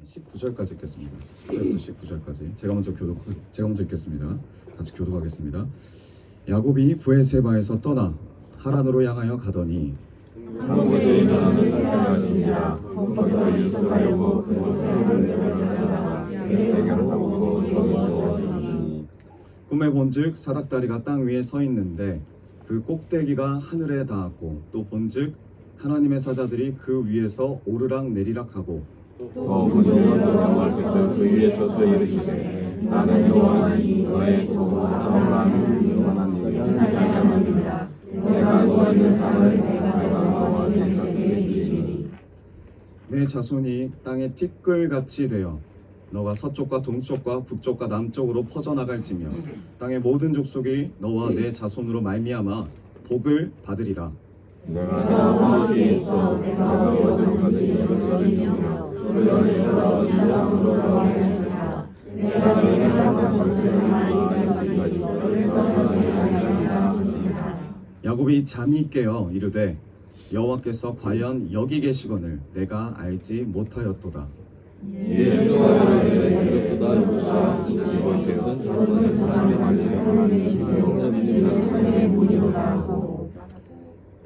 19절까지 읽겠습니다. 10절부터 19절까지 제가 먼저 읽겠습니다. 같이 교독하겠습니다. 야곱이 브에세바에서 떠나 하란으로 향하여 가더니 한곳에 나는 자가 진지라 거기서 유숙하려고 그곳을 내려다가 내게로 오고 이루어졌으니 꿈에 본즉 사닥다리가 땅 위에 서 있는데 그 꼭대기가 하늘에 닿았고 또 본즉 하나님의 사자들이 그 위에서 오르락 내리락 하고 또 문제는 도망했을 그 위에 서서 이르시되 나는 여호와니 너의 종 아브라함을 영원한 사자입니다. 내가 누워 있는 땅을 내가 너와 전생에 주리니 내 자손이 땅의 티끌같이 되어 너가 서쪽과 동쪽과 북쪽과 남쪽으로 퍼져나갈지며 땅의 모든 족속이 너와 내 자손으로 말미암아 복을 받으리라. 내가 너희에 있어 내가 얻은 것이 여기서이며 너를 이끌어 이 땅으로 돌아가리라. 내가 너에게 한 것을 이기까지 너를 떠나지 아니하리라 하시니라. 야곱이 잠이 깨어 이르되 여호와께서 과연 여기 계시거늘 내가 알지 못하였도다. 이에 여호와가 이르되 이것보다 지키시고 것은 여호와는 하나님의 말씀이시며 이는 무리로다 하고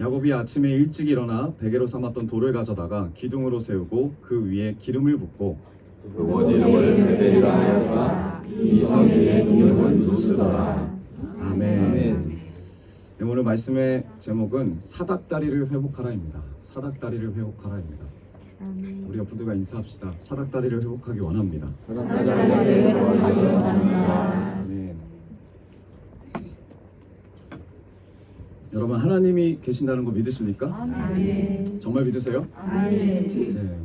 야곱이 아침에 일찍 일어나 베개로 삼았던 돌을 가져다가 기둥으로 세우고 그 위에 기름을 붓고 그 이름을 베델이라 하였다. 이 성의 이름은 루스더라. 아멘. 네, 오늘 말씀의 제목은 사닥다리를 회복하라입니다. 사닥다리를 회복하라입니다. 우리 옆분들과 인사합시다. 사닥다리를 회복하기 원합니다. 아멘. 여러분 하나님이 계신다는 거 믿으십니까? 아멘. 정말 믿으세요? 아멘. 네.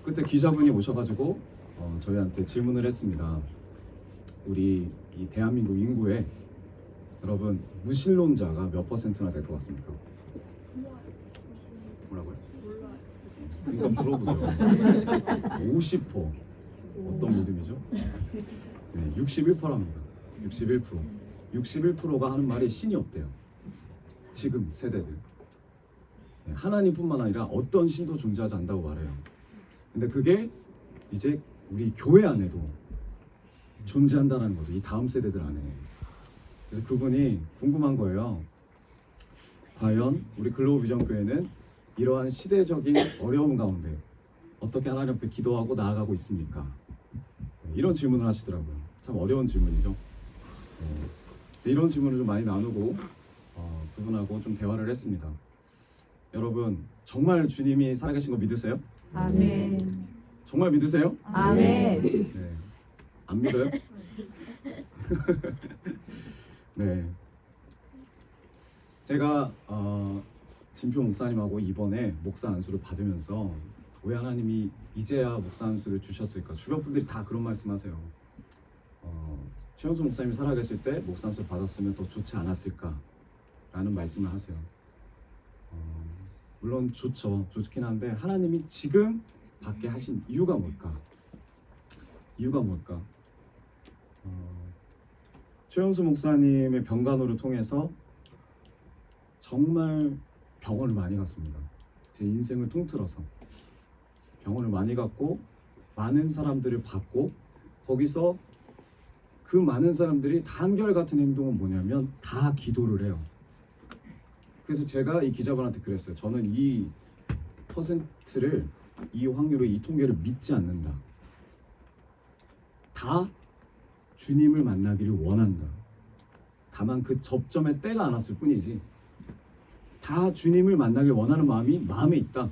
그때 기자분이 오셔가지고 저희한테 질문을 했습니다. 우리 이 대한민국 인구에 여러분 무신론자가 몇 %나 될 것 같습니까? 뭐라고요? 그러니까 물어보죠. 50%. 어떤 믿음이죠? 네, 61%랍니다. 61%. 61%가 하는 말이 신이 없대요. 지금 세대들. 네, 하나님뿐만 아니라 어떤 신도 존재하지 않는다고 말해요. 근데 그게 이제 우리 교회 안에도 존재한다는 거죠. 이 다음 세대들 안에. 그래서 그분이 궁금한 거예요. 과연 우리 글로벌 비전 교회는 이러한 시대적인 어려움 가운데 어떻게 하나님 앞에 기도하고 나아가고 있습니까? 이런 질문을 하시더라고요. 참 어려운 질문이죠. 이런 질문을 좀 많이 나누고 그분하고 좀 대화를 했습니다. 여러분 정말 주님이 살아계신 거 믿으세요? 아멘. 정말 믿으세요? 아멘. 네. 안 믿어요? 네. 제가 진표 목사님하고 이번에 목사 안수를 받으면서 왜 하나님이 이제야 목사 안수를 주셨을까? 주변 분들이 다 그런 말씀하세요. 최현수 목사님이 살아계실 때 목사 안수를 받았으면 더 좋지 않았을까라는 말씀을 하세요. 물론 좋긴 한데 하나님이 지금 받게 하신 이유가 뭘까? 이유가 뭘까? 최현수 목사님의 병간호를 통해서 정말 병원을 많이 갔습니다. 제 인생을 통틀어서 병원을 많이 갔고 많은 사람들을 봤고 거기서 그 많은 사람들이 다 한결같은 행동은 뭐냐면 다 기도를 해요. 그래서 제가 이 기자분한테 그랬어요. 저는 이 퍼센트를 이 확률을 이 통계를 믿지 않는다. 다 주님을 만나기를 원한다. 다만 그 접점의 때가 안 왔을 뿐이지 다 주님을 만나길 원하는 마음이 마음에 있다.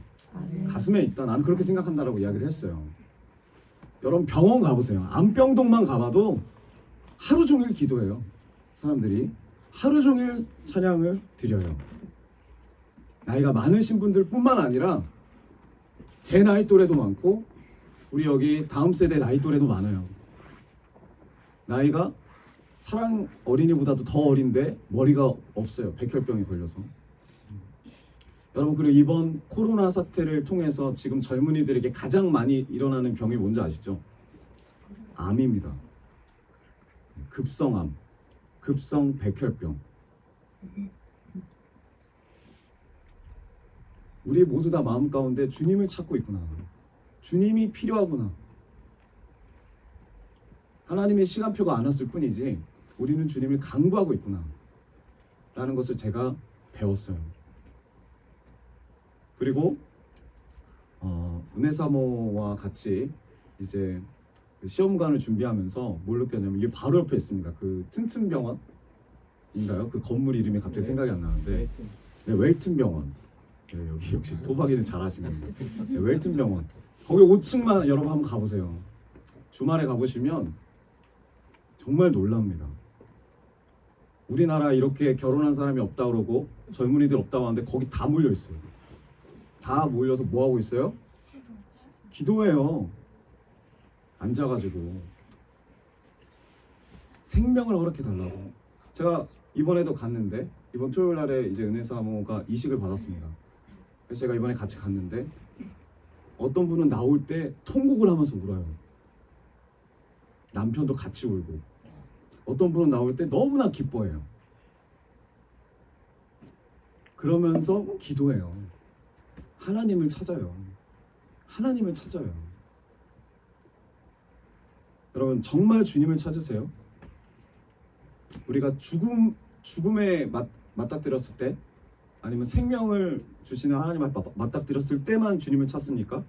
가슴에 있다. 나는 그렇게 생각한다라고 이야기를 했어요. 여러분 병원 가보세요. 안병동만 가봐도 하루 종일 기도해요. 사람들이 하루 종일 찬양을 드려요. 나이가 많으신 분들 뿐만 아니라 제 나이 또래도 많고 우리 여기 다음 세대 나이 또래도 많아요. 나이가 사랑 어린이보다도 더 어린데 머리가 없어요. 백혈병에 걸려서. 여러분 그리고 이번 코로나 사태를 통해서 지금 젊은이들에게 가장 많이 일어나는 병이 뭔지 아시죠? 암입니다. 급성암, 급성 백혈병. 우리 모두 다 마음 가운데 주님을 찾고 있구나. 주님이 필요하구나. 하나님의 시간표가 안 왔을 뿐이지 우리는 주님을 간구하고 있구나 라는 것을 제가 배웠어요. 그리고 은혜사모와 같이 이제 그 시험관을 준비하면서 뭘 느꼈냐면 이게 바로 옆에 있습니다. 그 튼튼병원인가요? 그 건물 이름이 갑자기 생각이 안 나는데 네, 웰튼병원. 네, 여기 역시 도박이는 잘하시는데 네, 웰튼병원. 거기 5층만 여러분 한번 가보세요. 주말에 가보시면 정말 놀랍니다. 우리나라 이렇게 결혼한 사람이 없다 그러고 젊은이들 없다고 하는데 거기 다 몰려 있어요. 다 몰려서 뭐 하고 있어요? 기도해요. 앉아가지고 생명을 허락해 달라고. 제가 이번에도 갔는데 이번 토요일 날에 이제 은혜사모가 이식을 받았습니다. 그래서 제가 이번에 같이 갔는데 어떤 분은 나올 때 통곡을 하면서 울어요. 남편도 같이 울고. 어떤 분은 나올 때 너무나 기뻐해요. 그러면서 기도해요. 하나님을 찾아요. 하나님을 찾아요. 여러분 정말 주님을 찾으세요. 우리가 죽음에 맞닥뜨렸을 때 아니면 생명을 주시는 하나님 앞에 맞닥뜨렸을 때만 주님을 찾습니까?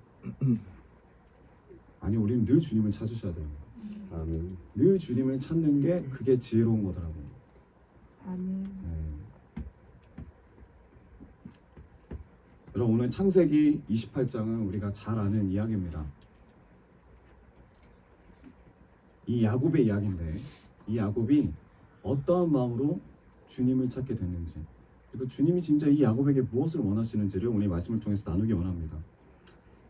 아니, 우리는 늘 주님을 찾으셔야 돼요. 아멘. 늘 주님을 찾는 게 그게 지혜로운 거더라고요. 아멘. 네. 여러분 오늘 창세기 28장은 우리가 잘 아는 이야기입니다. 이 야곱의 이야기인데 이 야곱이 어떠한 마음으로 주님을 찾게 됐는지, 그리고 주님이 진짜 이 야곱에게 무엇을 원하시는지를 오늘 말씀을 통해서 나누기 원합니다.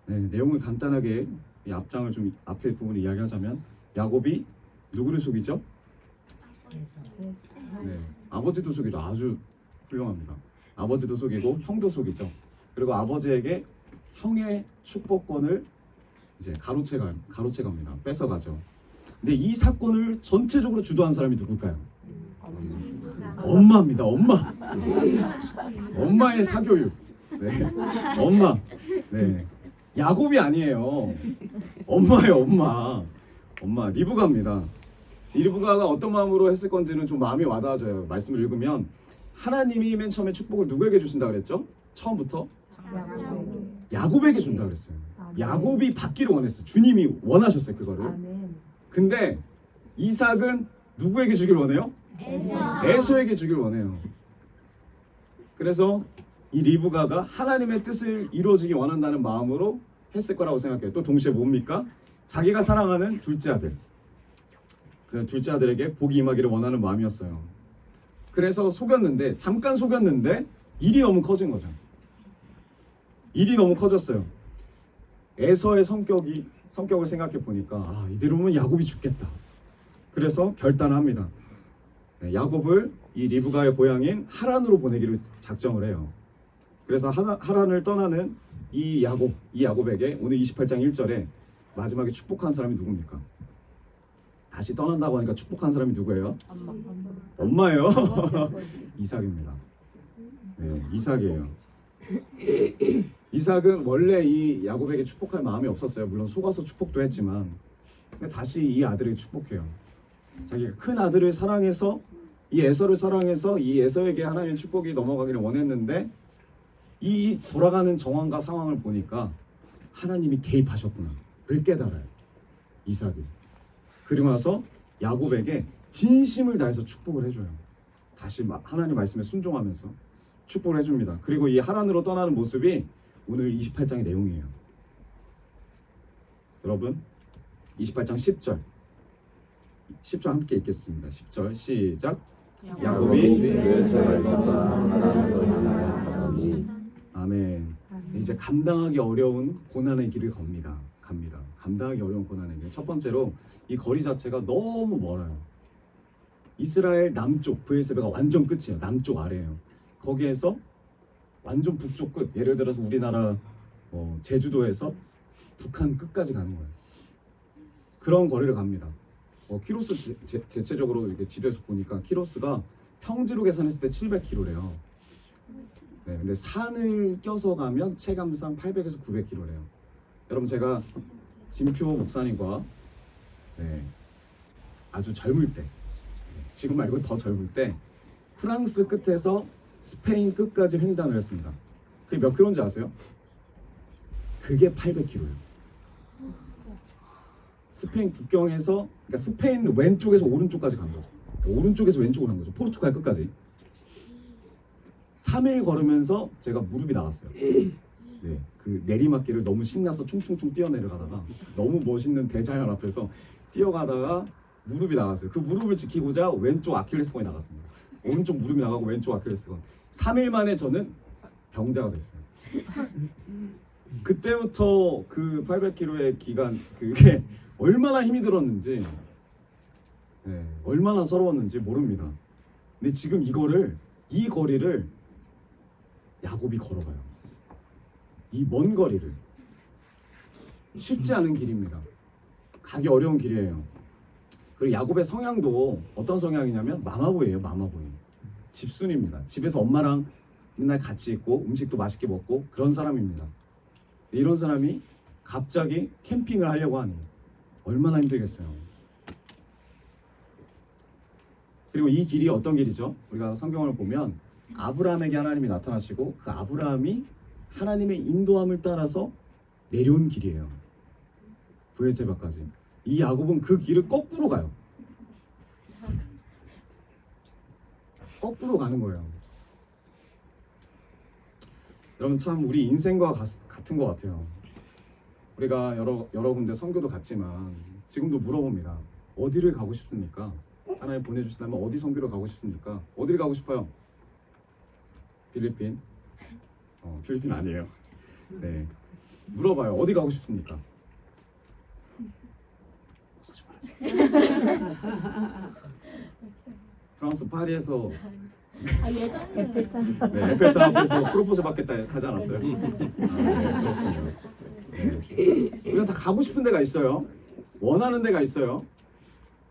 네, 내용을 간단하게 이 앞장을 좀 앞에 부분을 이야기하자면 야곱이 누구를 속이죠? 네, 아버지도 속이죠. 아주 훌륭합니다. 아버지도 속이고 형도 속이죠. 그리고 아버지에게 형의 축복권을 이제 가로채갑니다. 뺏어가죠. 근데 이 사건을 전체적으로 주도한 사람이 누굴까요? 엄마입니다. 엄마. 엄마의 사교육. 네, 엄마. 네, 야곱이 아니에요. 엄마예요, 엄마. 엄마 리브가입니다. 이 리브가가 어떤 마음으로 했을 건지는 좀 마음이 와닿아져요. 말씀을 읽으면 하나님이 맨 처음에 축복을 누구에게 주신다 그랬죠? 처음부터 야곱에게 준다 그랬어요. 야곱이 받기를 원했어요. 주님이 원하셨어요, 그거를. 아멘. 근데 이삭은 누구에게 주길 원해요? 에서에게 주길 원해요. 그래서 이 리브가가 하나님의 뜻을 이루어지기 원한다는 마음으로 했을 거라고 생각해요. 또 동시에 뭡니까? 자기가 사랑하는 둘째 아들, 그 둘째 아들에게 복이 임하기를 원하는 마음이었어요. 그래서 속였는데, 잠깐 속였는데 일이 너무 커진 거죠. 일이 너무 커졌어요. 에서의 성격을 생각해 보니까 이대로면 야곱이 죽겠다. 그래서 결단을 합니다. 야곱을 이 리브가의 고향인 하란으로 보내기로 작정을 해요. 그래서 하란을 떠나는 이 야곱에게 오늘 28장 1절에 마지막에 축복한 사람이 누굽니까? 다시 떠난다고 하니까 축복한 사람이 누구예요? 엄마예요. 이삭입니다. 네, 이삭이에요. 이삭은 원래 이 야곱에게 축복할 마음이 없었어요. 물론 속아서 축복도 했지만, 근데 다시 이 아들에게 축복해요. 자기가 큰 아들을 사랑해서, 이 에서를 사랑해서 이 에서에게 하나님의 축복이 넘어가기를 원했는데, 이 돌아가는 정황과 상황을 보니까 하나님이 개입하셨구나를 깨달아요, 이삭이. 그리고 나서 야곱에게 진심을 다해서 축복을 해줘요. 다시 하나님 말씀에 순종하면서 축복을 해줍니다. 그리고 이 하란으로 떠나는 모습이 오늘 28장의 내용이에요. 여러분 28장 10절 함께 읽겠습니다. 10절 시작. 야곱이 아멘. 이제 감당하기 어려운 고난의 길을 갑니다. 감당하기 어려운 고난의 길. 첫 번째로 이 거리 자체가 너무 멀어요. 이스라엘 남쪽 브에세바가 완전 끝이에요. 남쪽 아래예요. 거기에서 완전 북쪽 끝, 예를 들어서 우리나라 제주도에서 북한 끝까지 가는 거예요. 그런 거리를 갑니다. 키로수 대체적으로 이렇게 지도에서 보니까 키로수가 평지로 계산했을 때 700km래요. 네, 근데 산을 껴서 가면 체감상 800에서 900km래요. 여러분 제가 진표 목사님과 아주 젊을 때, 지금 말고 더 젊을 때 프랑스 끝에서 스페인 끝까지 횡단을 했습니다. 그게 몇 킬로인지 아세요? 그게 800km예요. 스페인 국경에서, 그러니까 스페인 왼쪽에서 오른쪽까지 간 거죠. 오른쪽에서 왼쪽으로 간 거죠. 포르투갈 끝까지. 3일 걸으면서 제가 무릎이 나갔어요. 네, 그 내리막길을 너무 신나서 총총총 뛰어내려가다가 너무 멋있는 대자연 앞에서 뛰어가다가 무릎이 나갔어요. 그 무릎을 지키고자 왼쪽 아킬레스건이 나갔습니다. 오른쪽 무릎이 나가고 왼쪽 아킬레스건. 3일 만에 저는 병자가 됐어요. 그때부터 그 800km의 기간, 그게 얼마나 힘이 들었는지, 얼마나 서러웠는지 모릅니다. 근데 지금 이 거리를 야곱이 걸어가요. 이 먼 거리를. 쉽지 않은 길입니다. 가기 어려운 길이에요. 그리고 야곱의 성향도 어떤 성향이냐면 마마보이예요. 마마보이. 집순입니다. 집에서 엄마랑 맨날 같이 있고 음식도 맛있게 먹고 그런 사람입니다. 이런 사람이 갑자기 캠핑을 하려고 하니 얼마나 힘들겠어요. 그리고 이 길이 어떤 길이죠? 우리가 성경을 보면 아브라함에게 하나님이 나타나시고 그 아브라함이 하나님의 인도함을 따라서 내려온 길이에요. 브에세바까지. 이 야곱은 그 길을 거꾸로 가요. 거꾸로 가는 거예요. 여러분 참 우리 인생과 같은 것 같아요. 우리가 여러 군데 선교도 갔지만 지금도 물어봅니다. 어디를 가고 싶습니까? 하나님 보내주시다면 어디 선교를 가고 싶습니까? 어디를 가고 싶어요? 필리핀? 필리핀 아니에요. 네, 물어봐요. 어디 가고 싶습니까? 거짓말하지 마세요. 프랑스 파리에서 에펠탑 앞에서 프로포즈 받겠다 하지 않았어요? 그렇군요. 우리가 다 가고 싶은 데가 있어요. 원하는 데가 있어요.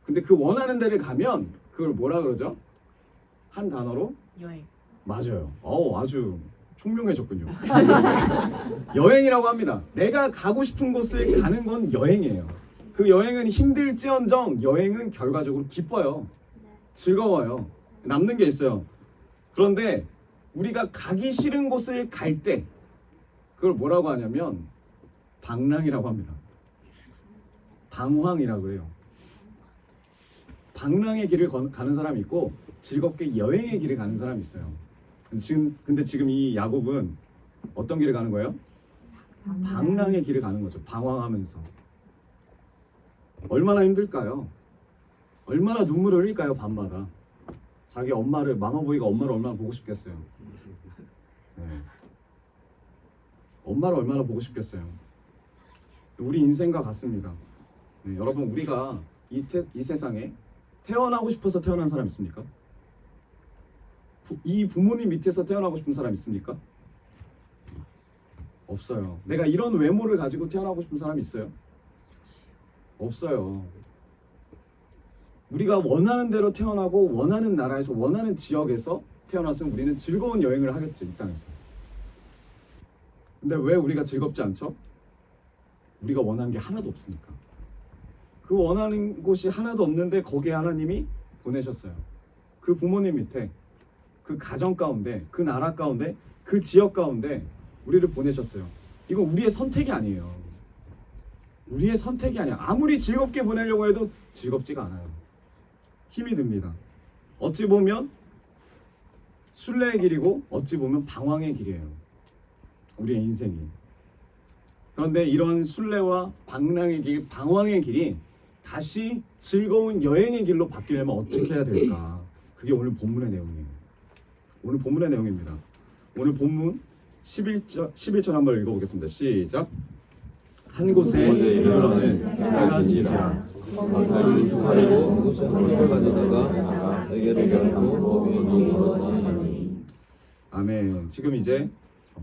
근데 그 원하는 데를 가면 그걸 뭐라 그러죠? 한 단어로? 여행. 맞아요. 아주 총명해졌군요. 여행이라고 합니다. 내가 가고 싶은 곳을 가는 건 여행이에요. 그 여행은 힘들지언정 여행은 결과적으로 기뻐요. 즐거워요. 남는 게 있어요. 그런데 우리가 가기 싫은 곳을 갈 때 그걸 뭐라고 하냐면 방랑이라고 합니다. 방황이라고 해요. 방랑의 길을 가는 사람이 있고 즐겁게 여행의 길을 가는 사람이 있어요. 근데 지금 이 야곱은 어떤 길을 가는 거예요? 방랑의 길을 가는 거죠. 방황하면서. 얼마나 힘들까요? 얼마나 눈물을 흘릴까요? 밤마다. 자기 엄마를, 마마보이가 엄마를 얼마나 보고 싶겠어요. 네. 엄마를 얼마나 보고 싶겠어요. 우리 인생과 같습니다. 네, 여러분 우리가 이 세상에 태어나고 싶어서 태어난 사람 있습니까? 이 부모님 밑에서 태어나고 싶은 사람 있습니까? 없어요. 내가 이런 외모를 가지고 태어나고 싶은 사람이 있어요? 없어요. 우리가 원하는 대로 태어나고 원하는 나라에서 원하는 지역에서 태어났으면 우리는 즐거운 여행을 하겠죠. 이 땅에서. 근데 왜 우리가 즐겁지 않죠? 우리가 원하는 게 하나도 없으니까. 그 원하는 곳이 하나도 없는데 거기에 하나님이 보내셨어요. 그 부모님 밑에, 그 가정 가운데, 그 나라 가운데, 그 지역 가운데 우리를 보내셨어요. 이건 우리의 선택이 아니에요. 우리의 선택이 아니야. 아무리 즐겁게 보내려고 해도 즐겁지가 않아요. 힘이 듭니다. 어찌 보면 순례의 길이고 어찌 보면 방황의 길이에요. 우리의 인생이. 그런데 이런 순례와 방랑의 길, 방황의 길이 다시 즐거운 여행의 길로 바뀌려면 어떻게 해야 될까? 그게 오늘 본문의 내용이에요. 오늘 본문의 내용입니다. 오늘 본문 11절 한번 읽어보겠습니다. 시작. 한 곳에 이르러는 해가 지지라. 사탄이 수고하고 무슨 선을 가져다가 에게로 잡고 몸에 젖으니. 아멘. 지금 이제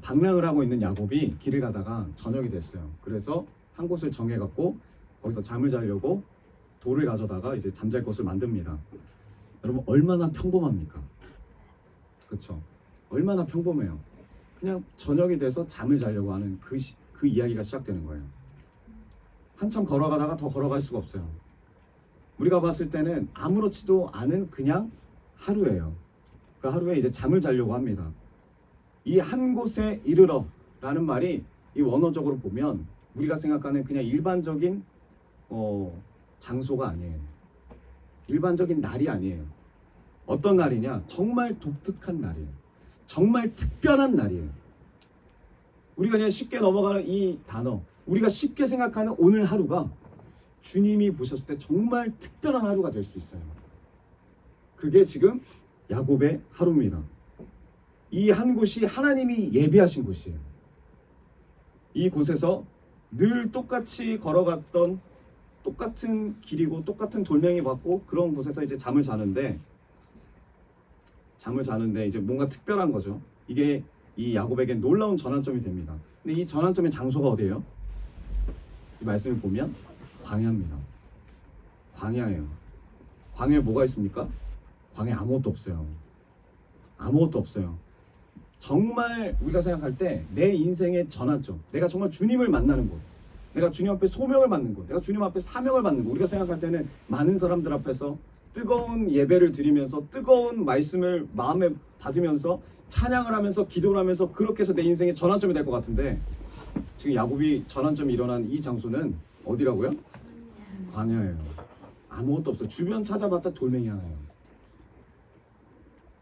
방랑을 하고 있는 야곱이 길을 가다가 저녁이 됐어요. 그래서 한 곳을 정해갖고 거기서 잠을 자려고 돌을 가져다가 이제 잠잘 곳을 만듭니다. 여러분 얼마나 평범합니까? 그렇죠? 얼마나 평범해요. 그냥 저녁이 돼서 잠을 자려고 하는 그 이야기가 시작되는 거예요. 한참 걸어가다가 더 걸어갈 수가 없어요. 우리가 봤을 때는 아무렇지도 않은 그냥 하루예요. 그 하루에 이제 잠을 자려고 합니다. 이 한 곳에 이르러 라는 말이 이 원어적으로 보면 우리가 생각하는 그냥 일반적인 장소가 아니에요. 일반적인 날이 아니에요. 어떤 날이냐? 정말 독특한 날이에요. 정말 특별한 날이에요. 우리가 그냥 쉽게 넘어가는 이 단어, 우리가 쉽게 생각하는 오늘 하루가 주님이 보셨을 때 정말 특별한 하루가 될 수 있어요. 그게 지금 야곱의 하루입니다. 이 한 곳이 하나님이 예비하신 곳이에요. 이 곳에서 늘 똑같이 걸어갔던 똑같은 길이고 똑같은 돌멩이 받고 그런 곳에서 이제 잠을 자는데 이제 뭔가 특별한 거죠. 이게 이 야곱에겐 놀라운 전환점이 됩니다. 근데 이 전환점의 장소가 어디예요? 이 말씀을 보면 광야입니다. 광야예요. 광야에 뭐가 있습니까? 광야에 아무것도 없어요. 아무것도 없어요. 정말 우리가 생각할 때 내 인생의 전환점, 내가 정말 주님을 만나는 곳, 내가 주님 앞에 소명을 받는 곳, 내가 주님 앞에 사명을 받는 곳, 우리가 생각할 때는 많은 사람들 앞에서 뜨거운 예배를 드리면서 뜨거운 말씀을 마음에 받으면서 찬양을 하면서 기도를 하면서 그렇게 해서 내 인생의 전환점이 될 것 같은데 지금 야곱이 전환점이 일어난 이 장소는 어디라고요? 광야예요. 아무것도 없어요. 주변 찾아봤자 돌멩이 하나예요.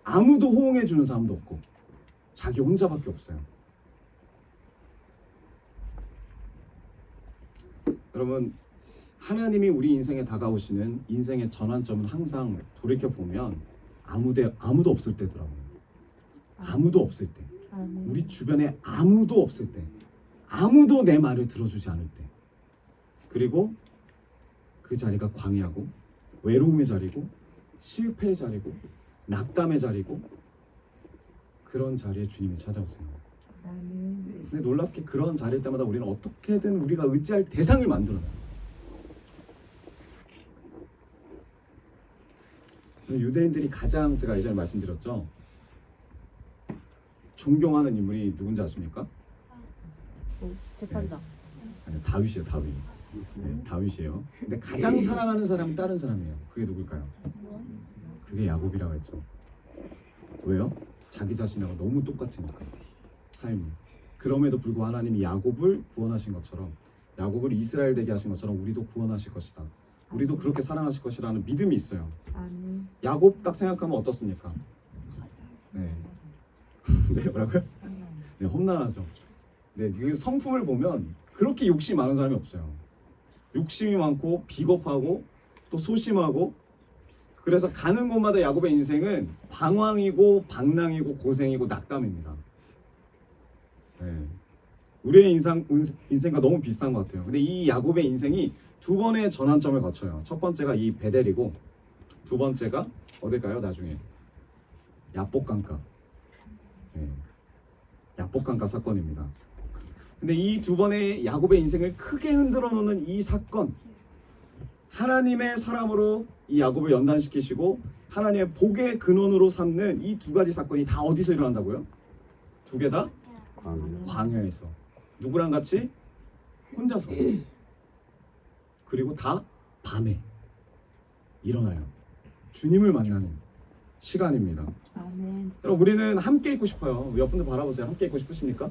아무도 호응해 주는 사람도 없고 자기 혼자밖에 없어요. 여러분, 하나님이 우리 인생에 다가오시는 인생의 전환점은 항상 돌이켜보면 아무도 없을 때더라고요. 아무도 없을 때, 우리 주변에 아무도 없을 때, 아무도 내 말을 들어주지 않을 때, 그리고 그 자리가 광야고 외로움의 자리고 실패의 자리고 낙담의 자리고 그런 자리에 주님이 찾아오세요. 근데 놀랍게 그런 자리일 때마다 우리는 어떻게든 우리가 의지할 대상을 만들어요. 유대인들이 가장, 제가 예전에 말씀드렸죠, 존경하는 인물이 누군지 아십니까? 재판장. 아니요, 다윗이에요. 다윗. 네, 다윗이에요. 근데 가장 사랑하는 사람은 다른 사람이에요. 그게 누굴까요? 그게 야곱이라고 했죠. 왜요? 자기 자신하고 너무 똑같으니까 삶이. 그럼에도 불구하고 하나님이 야곱을 구원하신 것처럼, 야곱을 이스라엘 되게 하신 것처럼 우리도 구원하실 것이다. 우리도 그렇게 사랑하실 것이라는 믿음이 있어요. 야곱 딱 생각하면 어떻습니까? 네. 네, 뭐라고요? 네, 험난하죠. 네, 그 성품을 보면 그렇게 욕심이 많은 사람이 없어요. 욕심이 많고 비겁하고 또 소심하고, 그래서 가는 곳마다 야곱의 인생은 방황이고 방랑이고 고생이고 낙담입니다. 네. 우리의 인생과 너무 비슷한 것 같아요. 근데 이 야곱의 인생이 두 번의 전환점을 거쳐요. 첫 번째가 이 베델이고 두 번째가 어딜까요? 나중에 야복강가. 네. 야복강가 사건입니다. 근데 이 두 번의 야곱의 인생을 크게 흔들어 놓는 이 사건, 하나님의 사람으로 이 야곱을 연단시키시고 하나님의 복의 근원으로 삼는 이 두 가지 사건이 다 어디서 일어난다고요? 두 개 다 광야에서. 누구랑 같이? 혼자서. 그리고 다 밤에 일어나요. 주님을 만나는 시간입니다. 아멘. 여러분, 우리는 함께 있고 싶어요. 옆 분들 바라보세요. 함께 있고 싶으십니까?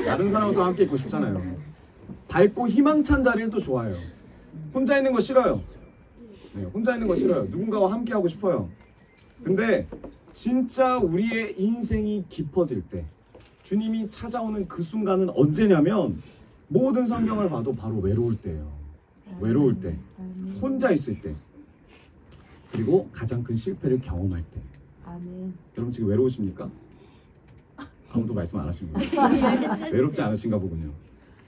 다른 사람도 함께 있고 싶잖아요. 밝고 희망찬 자리를 또 좋아해요. 혼자 있는 거 싫어요. 네, 혼자 있는 거 싫어요. 누군가와 함께 하고 싶어요. 근데 진짜 우리의 인생이 깊어질 때, 주님이 찾아오는 그 순간은 언제냐면 모든 성경을 봐도 바로 외로울 때예요. 외로울 때, 혼자 있을 때, 그리고 가장 큰 실패를 경험할 때. 아멘. 여러분 지금 외로우십니까? 아무도 말씀 안 하신 거예요. 외롭지 않으신가 보군요.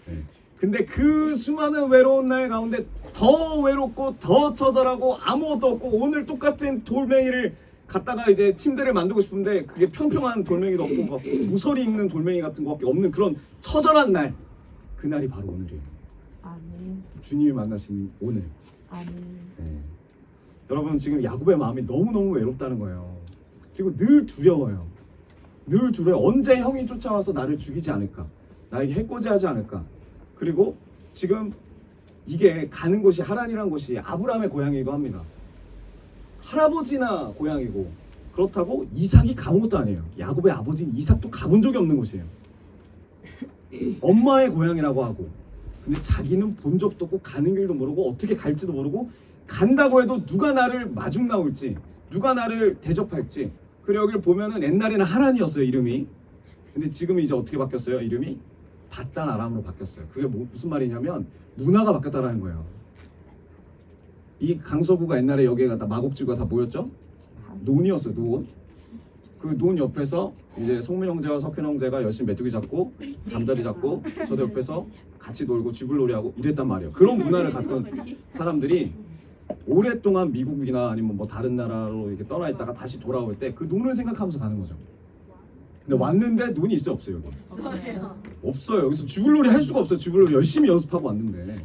네. 근데 그 수많은 외로운 날 가운데 더 외롭고 더 처절하고 아무것도 없고 오늘 똑같은 돌멩이를 갖다가 이제 침대를 만들고 싶은데 그게 평평한 돌멩이도 없고 막 모서리 있는 돌멩이 같은 거밖에 없는 그런 처절한 날, 그날이 바로 오늘이에요. 아멘. 주님이 만나신 오늘. 아멘. 네. 여러분 지금 야곱의 마음이 너무너무 외롭다는 거예요. 그리고 늘 두려워요. 늘 두려워요. 언제 형이 쫓아와서 나를 죽이지 않을까, 나에게 해코지하지 않을까, 그리고 지금 이게 가는 곳이 하란이라는 곳이 아브라함의 고향이기도 합니다. 할아버지나 고향이고, 그렇다고 이삭이 가본 것도 아니에요. 야곱의 아버지인 이삭도 가본 적이 없는 곳이에요. 엄마의 고향이라고 하고, 근데 자기는 본 적도 없고 가는 길도 모르고 어떻게 갈지도 모르고, 간다고 해도 누가 나를 마중 나올지, 누가 나를 대접할지. 그리고 여기를 보면은 옛날에는 하란이었어요, 이름이. 근데 지금은 이제 어떻게 바뀌었어요? 이름이 바단 아람으로 바뀌었어요. 그게 무슨 말이냐면 문화가 바뀌었다라는 거예요. 이 강서구가 옛날에 여기에 다 마곡지구가 다 모였죠? 논이었어요, 논. 그 논 옆에서 이제 성민 형제와 석현 형제가 열심히 메뚜기 잡고 잠자리 잡고 저도 옆에서 같이 놀고 쥐불놀이하고 이랬단 말이에요. 그런 문화를 갖던 사람들이 오랫동안 미국이나 아니면 뭐 다른 나라로 이렇게 떠나 있다가 다시 돌아올 때 그 논을 생각하면서 가는 거죠. 근데 왔는데 논이 있어요, 없어요? 여기? 없어요. 여기서 쥐불놀이 할 수가 없어요. 쥐불놀이 열심히 연습하고 왔는데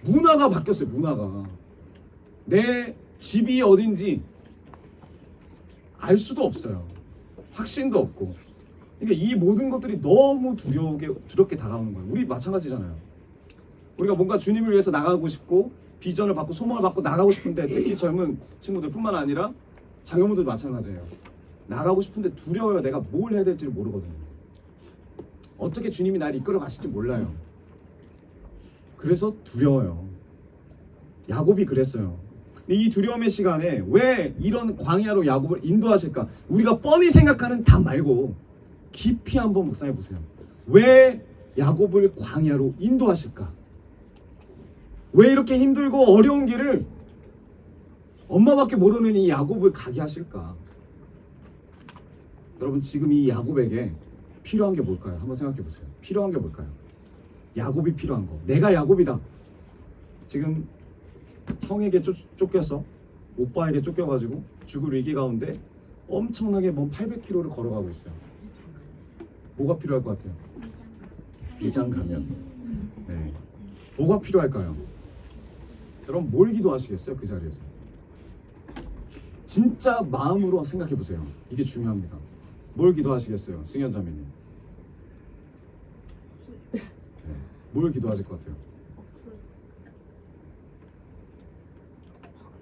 문화가 바뀌었어요. 문화가. 내 집이 어딘지 알 수도 없어요. 확신도 없고. 그러니까 이 모든 것들이 너무 두렵게 다가오는 거예요. 우리 마찬가지잖아요. 우리가 뭔가 주님을 위해서 나가고 싶고 비전을 받고 소망을 받고 나가고 싶은데, 특히 젊은 친구들뿐만 아니라 장애인분들도 마찬가지예요. 나가고 싶은데 두려워요. 내가 뭘 해야 될지를 모르거든요. 어떻게 주님이 나를 이끌어 가실지 몰라요. 그래서 두려워요. 야곱이 그랬어요. 근데 이 두려움의 시간에 왜 이런 광야로 야곱을 인도하실까? 우리가 뻔히 생각하는 답 말고 깊이 한번 묵상해 보세요. 왜 야곱을 광야로 인도하실까? 왜 이렇게 힘들고 어려운 길을 엄마밖에 모르는 이 야곱을 가게 하실까? 여러분, 지금 이 야곱에게 필요한 게 뭘까요? 한번 생각해 보세요. 필요한 게 뭘까요? 야곱이 필요한 거. 내가 야곱이다. 지금 형에게 쫓겨서, 오빠에게 쫓겨가지고 죽을 위기 가운데 엄청나게 먼 800km를 걸어가고 있어요. 뭐가 필요할 것 같아요? 비장 가면. 네. 뭐가 필요할까요? 여러분, 뭘 기도하시겠어요? 그 자리에서 진짜 마음으로 생각해 보세요. 이게 중요합니다. 뭘 기도하시겠어요? 승현 자매님. 네. 뭘 기도하실 것 같아요?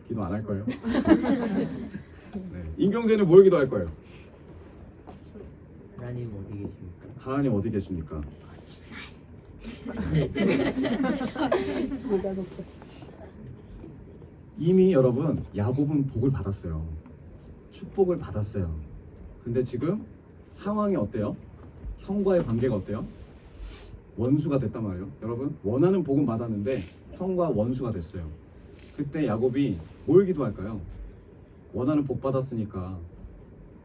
기도 안 할 거예요? 네. 임경재는 뭘 기도할 거예요? 하나님 어디 계십니까? 하나님 어디 계십니까? 이미 여러분, 야곱은 복을 받았어요. 축복을 받았어요. 근데 지금 상황이 어때요? 형과의 관계가 어때요? 원수가 됐단 말이에요. 여러분, 원하는 복은 받았는데 형과 원수가 됐어요. 그때 야곱이 뭘 기도할까요? 원하는 복 받았으니까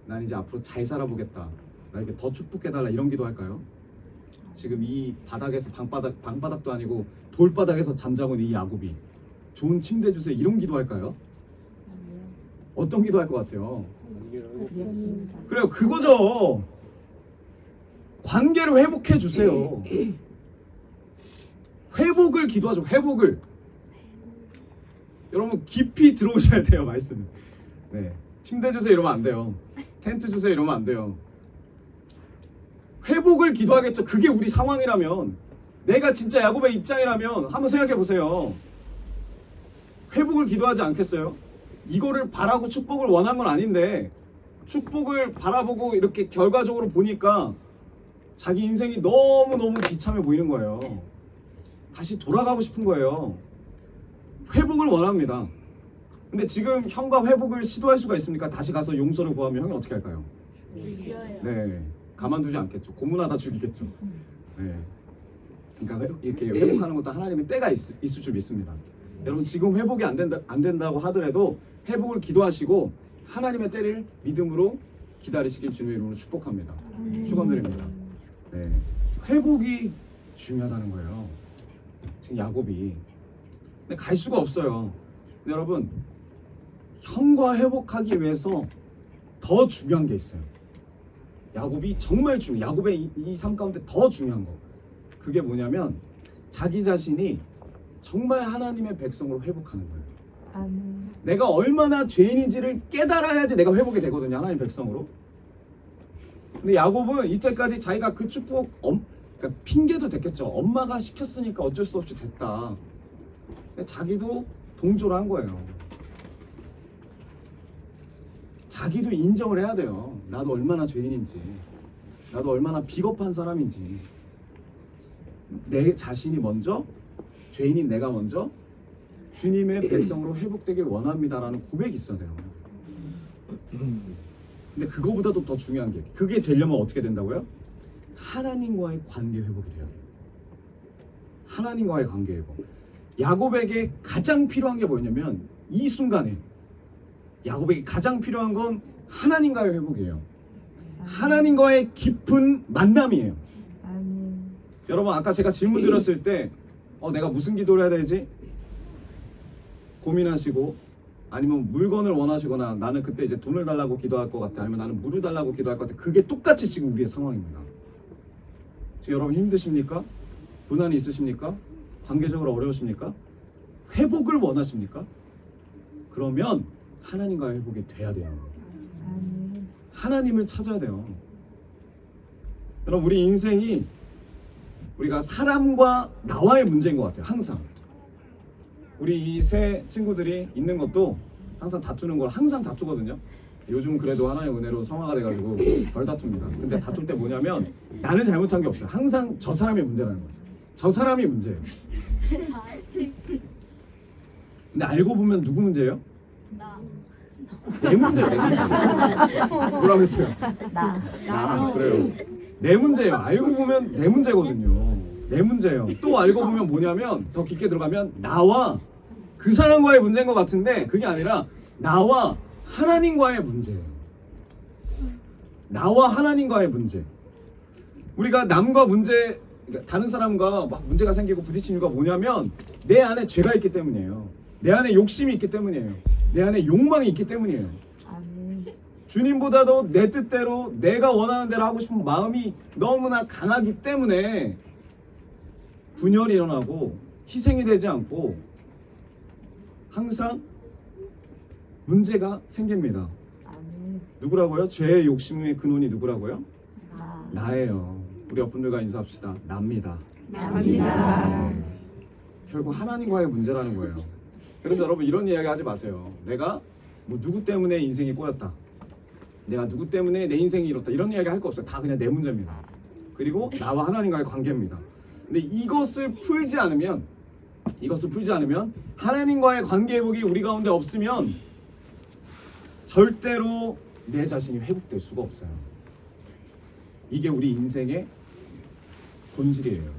난 이제 앞으로 잘 살아보겠다, 나에게 더 축복해달라, 이런 기도할까요? 지금 이 바닥에서 방바닥도 아니고 돌바닥에서 잠자고 있는 이 야곱이 좋은 침대 주세요, 이런 기도할까요? 어떤 기도할 것 같아요? 그래요, 그거죠. 관계를 회복해 주세요. 회복을 기도하죠. 회복을. 여러분, 깊이 들어오셔야 돼요, 말씀. 네, 침대 주세요 이러면 안 돼요. 텐트 주세요 이러면 안 돼요. 회복을 기도하겠죠. 그게 우리 상황이라면, 내가 진짜 야곱의 입장이라면 한번 생각해 보세요. 회복을 기도하지 않겠어요? 이거를 바라고 축복을 원한 건 아닌데, 축복을 바라보고 이렇게 결과적으로 보니까 자기 인생이 너무너무 비참해 보이는 거예요. 다시 돌아가고 싶은 거예요. 회복을 원합니다. 근데 지금 형과 회복을 시도할 수가 있습니까? 다시 가서 용서를 구하면 형이 어떻게 할까요? 네, 가만두지 않겠죠. 고문하다 죽이겠죠. 네. 그러니까 이렇게 회복하는 것도 하나님의 때가 있을 줄 믿습니다. 여러분, 지금 회복이 안 된다고 하더라도 회복을 기도하시고 하나님의 때를 믿음으로 기다리시길 주님의 이름으로 축복합니다. 축원드립니다. 네. 회복이 중요하다는 거예요. 지금 야곱이. 근데 갈 수가 없어요. 근데 여러분, 형과 회복하기 위해서 더 중요한 게 있어요. 야곱이 정말 야곱의 이 삶 가운데 더 중요한 거. 그게 뭐냐면 자기 자신이 정말 하나님의 백성으로 회복하는 거예요. 아멘. 내가 얼마나 죄인인지를 깨달아야지 내가 회복이 되거든요, 하나님의 백성으로. 근데 야곱은 이때까지 자기가 그 축복, 그러니까 핑계도 됐겠죠. 엄마가 시켰으니까 어쩔 수 없이 됐다. 근데 자기도 동조를 한 거예요. 자기도 인정을 해야 돼요. 나도 얼마나 죄인인지, 나도 얼마나 비겁한 사람인지. 내 자신이 먼저, 죄인인 내가 먼저 주님의 백성으로 회복되길 원합니다라는 고백이 있어야 돼요. 근데 그거보다도 더 중요한 게, 그게 되려면 어떻게 된다고요? 하나님과의 관계 회복이 돼야 돼요. 하나님과의 관계 회복. 야곱에게 가장 필요한 게 뭐냐면 이 순간에 야곱에게 가장 필요한 건 하나님과의 회복이에요. 하나님과의 깊은 만남이에요. 아멘. 여러분, 아까 제가 질문 드렸을 때 내가 무슨 기도를 해야 되지? 고민하시고, 아니면 물건을 원하시거나, 나는 그때 이제 돈을 달라고 기도할 것 같아, 아니면 나는 물을 달라고 기도할 것 같아. 그게 똑같이 지금 우리의 상황입니다. 지금 여러분 힘드십니까? 고난이 있으십니까? 관계적으로 어려우십니까? 회복을 원하십니까? 그러면 하나님과의 회복이 돼야 돼요. 아멘. 하나님을 찾아야 돼요. 여러분, 우리 인생이 우리가 사람과 나와의 문제인 것 같아요. 항상 우리 이 세 친구들이 있는 것도 항상 다투는 걸 항상 다투거든요. 요즘 그래도 하나님의 은혜로 성화가 돼가지고 덜 다툽니다. 근데 다툴 때 뭐냐면 나는 잘못한 게 없어요. 항상 저 사람이 문제라는 거예요. 저 사람이 문제예요. 근데 알고 보면 누구 문제예요? 내 문제예요. 내 문제. 뭐라고 했어요? 그래요. 내 문제예요. 알고 보면 내 문제거든요. 내 문제예요. 또 알고 보면 뭐냐면, 더 깊게 들어가면 나와 그 사람과의 문제인 것 같은데 그게 아니라 나와 하나님과의 문제예요. 나와 하나님과의 문제. 우리가 남과 문제, 그러니까 다른 사람과 막 문제가 생기고 부딪히는 이유가 뭐냐면 내 안에 죄가 있기 때문이에요. 내 안에 욕심이 있기 때문이에요. 내 안에 욕망이 있기 때문이에요. 아멘. 주님보다도 내 뜻대로 내가 원하는 대로 하고 싶은 마음이 너무나 강하기 때문에 분열이 일어나고 희생이 되지 않고 항상 문제가 생깁니다. 아멘. 누구라고요? 죄의 욕심의 근원이 누구라고요? 나. 나예요. 우리 옆분들과 인사합시다. 납니다. 납니다. 네. 결국 하나님과의 문제라는 거예요. 그래서 여러분, 이런 이야기 하지 마세요. 내가 뭐 누구 때문에 인생이 꼬였다, 내가 누구 때문에 내 인생이 이렇다, 이런 이야기 할 거 없어요. 다 그냥 내 문제입니다. 그리고 나와 하나님과의 관계입니다. 근데 이것을 풀지 않으면 하나님과의 관계 회복이 우리 가운데 없으면 절대로 내 자신이 회복될 수가 없어요. 이게 우리 인생의 본질이에요.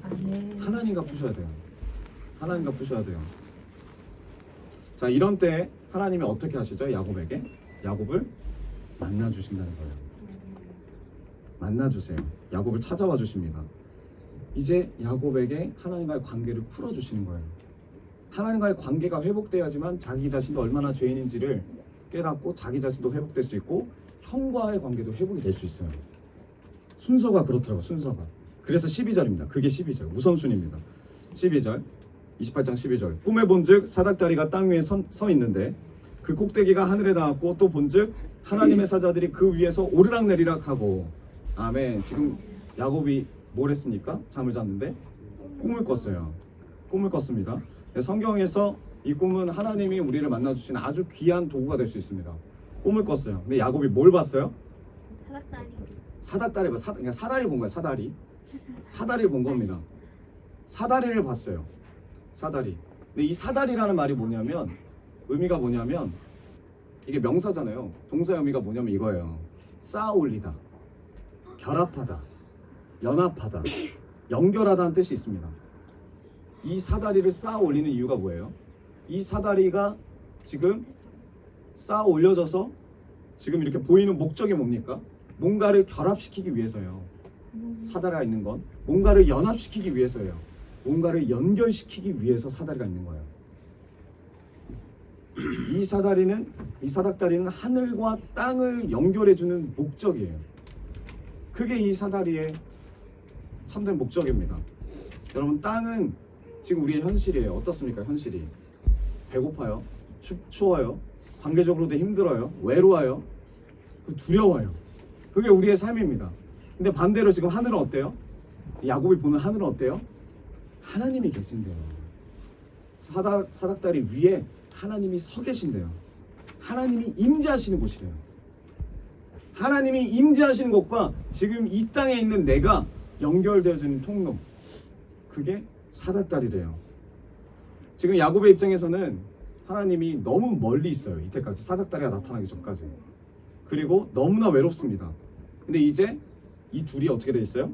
아멘. 하나님과 푸셔야 돼요. 하나님과 푸셔야 돼요. 자, 이런 때 하나님이 어떻게 하시죠? 야곱을 만나 주신다는 거예요. 만나 주세요. 야곱을 찾아와 주십니다. 이제 야곱에게 하나님과의 관계를 풀어 주시는 거예요. 하나님과의 관계가 회복돼야지만 자기 자신도 얼마나 죄인인지를 깨닫고 자기 자신도 회복될 수 있고 형과의 관계도 회복이 될 수 있어요. 순서가 그렇더라고요. 순서가. 그래서 12절입니다. 그게 12절. 우선순위입니다. 12절. 28장 12절. 꿈에 본즉 사닥다리가 땅 위에 서 있는데 그 꼭대기가 하늘에 닿았고, 또 본즉 하나님의 사자들이 그 위에서 오르락내리락 하고. 아멘. 지금 야곱이 뭘 했습니까? 잠을 잤는데 꿈을 꿨어요. 꿈을 꿨습니다. 성경에서 이 꿈은 하나님이 우리를 만나주신 아주 귀한 도구가 될 수 있습니다. 꿈을 꿨어요. 근데 야곱이 뭘 봤어요? 사닥다리. 그냥 사다리 본 거예요. 사다리를 본 겁니다. 사다리를 봤어요. 사다리. 근데 이 사다리라는 말이 뭐냐면, 의미가 뭐냐면, 이게 명사잖아요. 동사 의미가 뭐냐면 이거예요. 쌓아 올리다, 결합하다, 연합하다, 연결하다는 뜻이 있습니다. 이 사다리를 쌓아 올리는 이유가 뭐예요? 이 사다리가 지금 쌓아 올려져서 지금 이렇게 보이는 목적이 뭡니까? 뭔가를 결합시키기 위해서요. 사다리가 있는 건 뭔가를 연합시키기 위해서예요. 뭔가를 연결시키기 위해서 사다리가 있는 거예요. 이 사닥다리는 하늘과 땅을 연결해주는 목적이에요. 그게 이 사다리의 참된 목적입니다. 여러분, 땅은 지금 우리의 현실이에요. 어떻습니까? 현실이 배고파요, 추워요, 관계적으로도 힘들어요, 외로워요, 두려워요. 그게 우리의 삶입니다. 근데 반대로 지금 하늘은 어때요? 야곱이 보는 하늘은 어때요? 하나님이 계신대요. 사닥다리 위에 하나님이 서 계신대요. 하나님이 임재하시는 곳이래요. 하나님이 임재하시는 곳과 지금 이 땅에 있는 내가 연결되어지는 통로, 그게 사닥다리래요. 지금 야곱의 입장에서는 하나님이 너무 멀리 있어요. 이때까지 사닥다리가 나타나기 전까지. 그리고 너무나 외롭습니다. 근데 이제 이 둘이 어떻게 돼 있어요?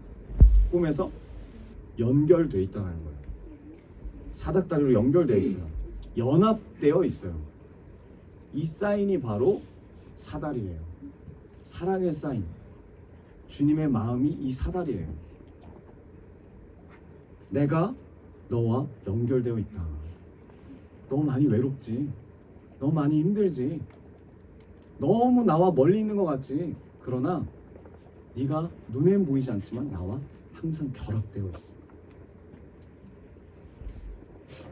꿈에서 연결돼 있다는 거예요. 사닥다리로 연결되어 있어요. 연합되어 있어요. 이 사인이 바로 사다리예요. 사랑의 사인. 주님의 마음이 이 사다리예요. 내가 너와 연결되어 있다. 너무 많이 외롭지. 너무 많이 힘들지. 너무 나와 멀리 있는 것 같지. 그러나 네가 눈엔 보이지 않지만 나와 항상 결합되어 있어.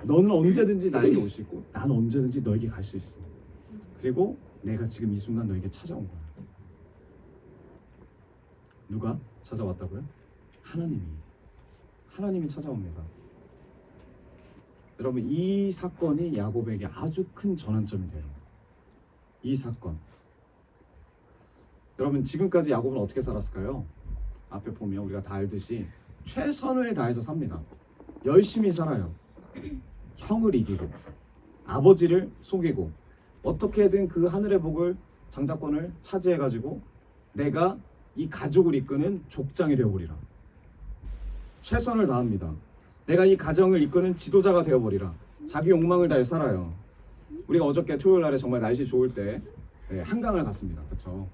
너는 언제든지 나에게 올 수 있고 나는 언제든지 너에게 갈 수 있어. 그리고 내가 지금 이 순간 너에게 찾아온 거야. 누가 찾아왔다고요? 하나님이 찾아옵니다. 여러분, 이 사건이 야곱에게 아주 큰 전환점이 돼요. 이 사건. 여러분, 지금까지 야곱은 어떻게 살았을까요? 앞에 보면 우리가 다 알듯이 최선을 다해서 삽니다. 열심히 살아요. 형을 이기고 아버지를 속이고 어떻게든 그 하늘의 복을, 장자권을 차지해가지고 내가 이 가족을 이끄는 족장이 되어버리라. 최선을 다합니다. 내가 이 가정을 이끄는 지도자가 되어버리라. 자기 욕망을 다해 살아요. 우리가 어저께 토요일 날에 정말 날씨 좋을 때 한강을 갔습니다. 그렇죠?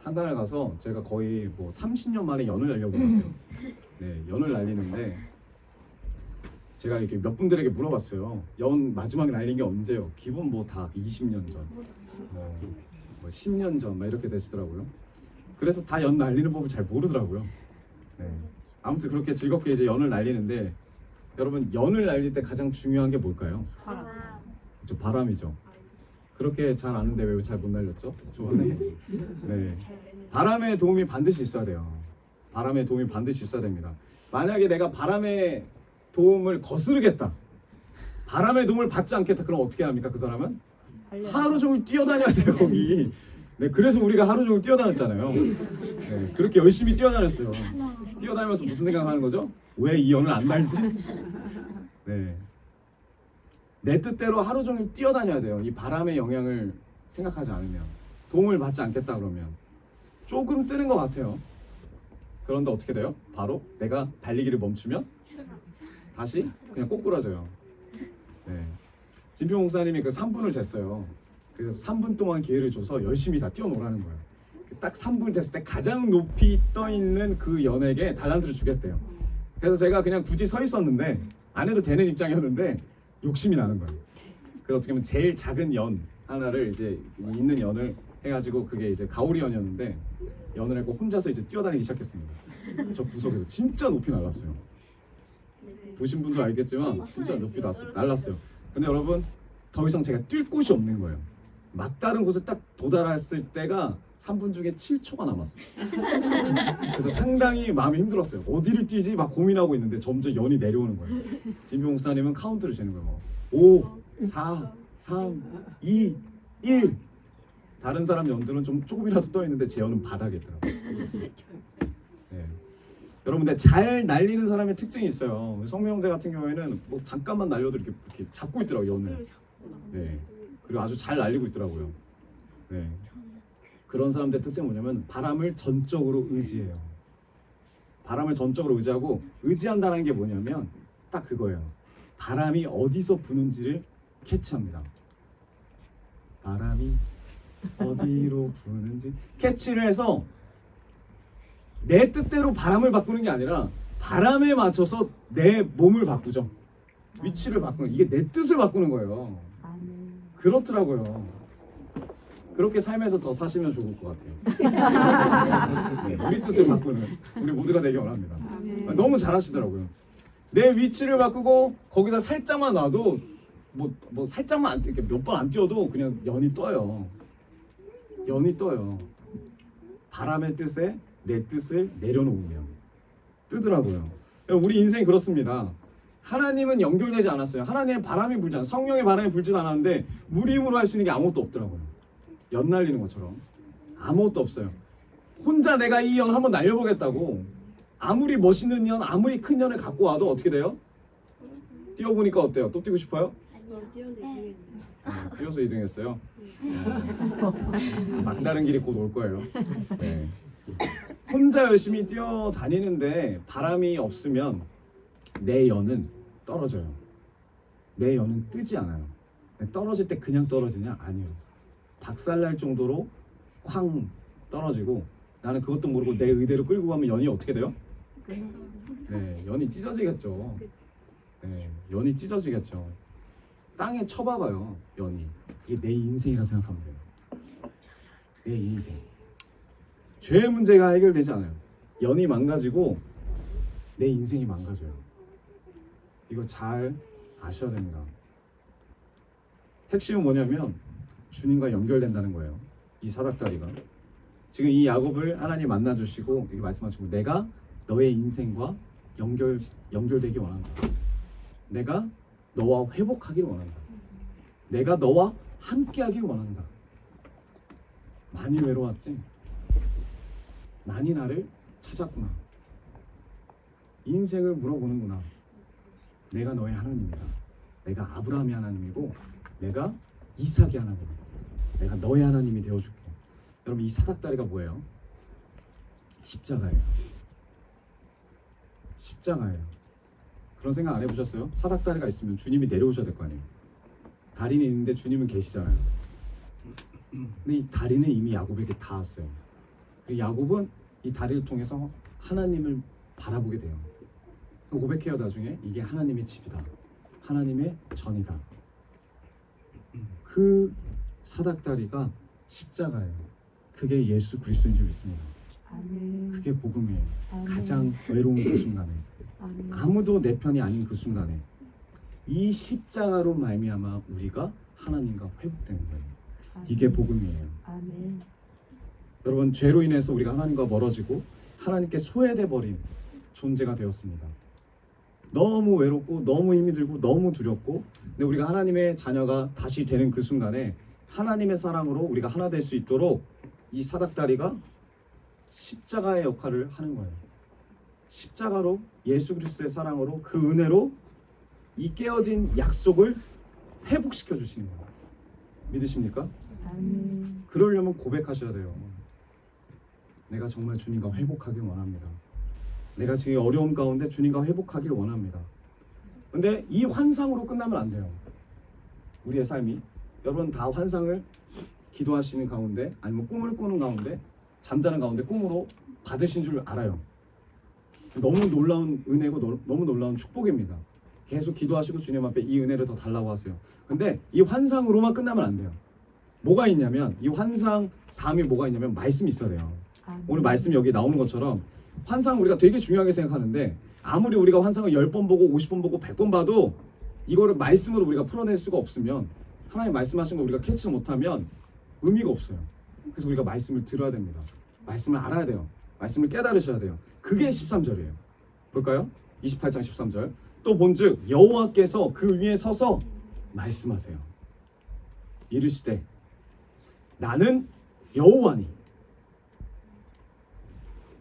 한강을 가서 제가 거의 뭐 30년 만에 연을 날려본 것 같아요. 네, 연을 날리는데 제가 이렇게 몇 분들에게 물어봤어요. 연 마지막에 날린 게 언제요? 기본 뭐 다 20년 전, 뭐 10년 전 막 이렇게 되시더라고요. 그래서 다 연 날리는 법을 잘 모르더라고요. 네. 아무튼 그렇게 즐겁게 이제 연을 날리는데, 여러분, 연을 날릴 때 가장 중요한 게 뭘까요? 그렇죠, 바람이죠. 그렇게 잘 아는데 왜 잘 못 날렸죠? 좋아하네. 네. 바람의 도움이 반드시 있어야 돼요. 바람의 도움이 반드시 있어야 됩니다. 만약에 내가 바람의 도움을 거스르겠다, 바람의 도움을 받지 않겠다, 그럼 어떻게 합니까? 그 사람은 하루 종일 뛰어다녀야 돼요, 거기. 네, 그래서 우리가 하루 종일 뛰어다녔잖아요. 네, 그렇게 열심히 뛰어다녔어요. 뛰어다니면서 무슨 생각을 하는 거죠? 왜 이 연을 안 날지? 네, 내 뜻대로 하루 종일 뛰어다녀야 돼요. 이 바람의 영향을 생각하지 않으면, 도움을 받지 않겠다 그러면 조금 뜨는 것 같아요. 그런데 어떻게 돼요? 바로 내가 달리기를 멈추면 다시 그냥 꼬꾸라져요. 네. 진표 목사님이 그 3분을 쟀어요. 그래서 3분 동안 기회를 줘서 열심히 다 뛰어놀라는 거예요. 딱 3분 됐을 때 가장 높이 떠 있는 그 연에게 달란트를 주겠대요. 그래서 제가 그냥 굳이 서 있었는데, 안 해도 되는 입장이었는데 욕심이 나는 거예요. 그래서 어떻게 보면 제일 작은 연 하나를, 이제 있는 연을 해가지고, 그게 이제 가오리 연이었는데 연을 하고 혼자서 이제 뛰어다니기 시작했습니다. 저 구석에서 진짜 높이 날랐어요. 보신 분도 알겠지만 진짜 높이 날랐어요. 근데 여러분, 더 이상 제가 뛸 곳이 없는 거예요. 막다른 곳에 딱 도달했을 때가 3분 중에 7초가 남았어요. 그래서 상당히 마음이 힘들었어요. 어디를 뛰지 막 고민하고 있는데 점점 연이 내려오는 거예요. 진표 목사님은 카운트를 재는 거예요. 5, 4, 3, 2, 1. 다른 사람 연들은 좀 조금이라도 떠 있는데 제 연은 바닥에 있더라고요. 네. 여러분, 근데 잘 날리는 사람의 특징이 있어요. 성명 형제 같은 경우에는 뭐 잠깐만 날려도 이렇게 잡고 있더라고요, 연을. 네. 그리고 아주 잘 날리고 있더라고요. 네. 그런 사람들의 특징은 뭐냐면 바람을 전적으로 의지해요. 바람을 전적으로 의지하고, 의지한다는 게 뭐냐면 딱 그거예요. 바람이 어디서 부는지를 캐치합니다. 바람이 어디로 부는지 캐치를 해서 내 뜻대로 바람을 바꾸는 게 아니라 바람에 맞춰서 내 몸을 바꾸죠. 위치를 바꾸는, 이게 내 뜻을 바꾸는 거예요. 그렇더라고요. 그렇게 삶에서 더 사시면 좋을 것 같아요. 네, 우리 뜻을 바꾸는 우리 모두가 되기 원합니다. 너무 잘하시더라고요. 내 위치를 바꾸고 거기다 살짝만 놔도 뭐 살짝만 이렇게 몇 번 안 뛰어도 그냥 연이 떠요. 연이 떠요. 바람의 뜻에 내 뜻을 내려놓으면 뜨더라고요. 우리 인생이 그렇습니다. 하나님은 연결되지 않았어요. 하나님의 바람이 불지 않았어요. 성령의 바람이 불지도 않았는데 우리 힘으로 할 수 있는 게 아무것도 없더라고요. 연 날리는 것처럼 아무것도 없어요. 혼자 내가 이 연 한번 날려보겠다고 아무리 멋있는 연, 아무리 큰 연을 갖고 와도 어떻게 돼요? 뛰어보니까 어때요? 또 뛰고 싶어요? 뛰어서 2등했어요. 막다른 길이 곧 올 거예요. 네. 혼자 열심히 뛰어다니는데 바람이 없으면 내 연은 떨어져요. 내 연은 뜨지 않아요. 떨어질 때 그냥 떨어지냐? 아니요. 박살날 정도로 쾅 떨어지고 나는 그것도 모르고 내 의대로 끌고 가면 연이 어떻게 돼요? 네, 연이 찢어지겠죠. 네, 연이 찢어지겠죠. 땅에 쳐박아요, 연이. 그게 내 인생이라 생각하면 돼요. 내 인생. 죄의 문제가 해결되지 않아요. 연이 망가지고 내 인생이 망가져요. 이거 잘 아셔야 됩니다. 핵심은 뭐냐면 주님과 연결된다는 거예요. 이 사닥다리가. 지금 이 야곱을 하나님 만나주시고 이렇게 말씀하시고 내가 너의 인생과 연결되기 원한다. 내가 너와 회복하기를 원한다. 내가 너와 함께하기를 원한다. 많이 외로웠지? 많이 나를 찾았구나. 인생을 물어보는구나. 내가 너의 하나님이다. 내가 아브라함의 하나님이고 내가 이삭의 하나님이다. 내가 너의 하나님이 되어줄게. 여러분 이 사닥다리가 뭐예요? 십자가예요. 십자가예요. 그런 생각 안 해보셨어요? 사닥다리가 있으면 주님이 내려오셔야 될 거 아니에요. 다리는 있는데 주님은 계시잖아요. 근데 이 다리는 이미 야곱에게 닿았어요. 그리고 야곱은 이 다리를 통해서 하나님을 바라보게 돼요. 고백해요. 나중에 이게 하나님의 집이다. 하나님의 전이다. 그 사닥다리가 십자가예요. 그게 예수 그리스도인 줄 믿습니다. 아멘. 그게 복음이에요. 아멘. 가장 외로운 그 순간에 아멘. 아무도 내 편이 아닌 그 순간에 이 십자가로 말미암아 우리가 하나님과 회복되는 거예요. 이게 복음이에요. 아멘. 여러분 죄로 인해서 우리가 하나님과 멀어지고 하나님께 소외돼 버린 존재가 되었습니다. 너무 외롭고 너무 힘이 들고 너무 두렵고 근데 우리가 하나님의 자녀가 다시 되는 그 순간에 하나님의 사랑으로 우리가 하나 될 수 있도록 이 사닥다리가 십자가의 역할을 하는 거예요. 십자가로 예수 그리스도의 사랑으로 그 은혜로 이 깨어진 약속을 회복시켜 주시는 거예요. 믿으십니까? 아멘. 그러려면 고백하셔야 돼요. 내가 정말 주님과 회복하길 원합니다. 내가 지금 어려움 가운데 주님과 회복하길 원합니다. 근데 이 환상으로 끝나면 안 돼요. 우리의 삶이. 여러분 다 환상을 기도하시는 가운데 아니면 꿈을 꾸는 가운데 잠자는 가운데 꿈으로 받으신 줄 알아요. 너무 놀라운 은혜고 너무 놀라운 축복입니다. 계속 기도하시고 주님 앞에 이 은혜를 더 달라고 하세요. 근데 이 환상으로만 끝나면 안 돼요. 뭐가 있냐면 이 환상 다음에 뭐가 있냐면 말씀이 있어야 돼요. 아멘. 오늘 말씀이 여기 나오는 것처럼 환상 우리가 되게 중요하게 생각하는데 아무리 우리가 환상을 10번 보고 50번 보고 100번 봐도 이거를 말씀으로 우리가 풀어낼 수가 없으면 하나님 말씀하신 거 우리가 캐치 못하면 의미가 없어요. 그래서 우리가 말씀을 들어야 됩니다. 말씀을 알아야 돼요. 말씀을 깨달으셔야 돼요. 그게 13절이에요. 볼까요? 28장 13절. 또 본즉 여호와께서 그 위에 서서 말씀하세요. 이르시되 나는 여호와니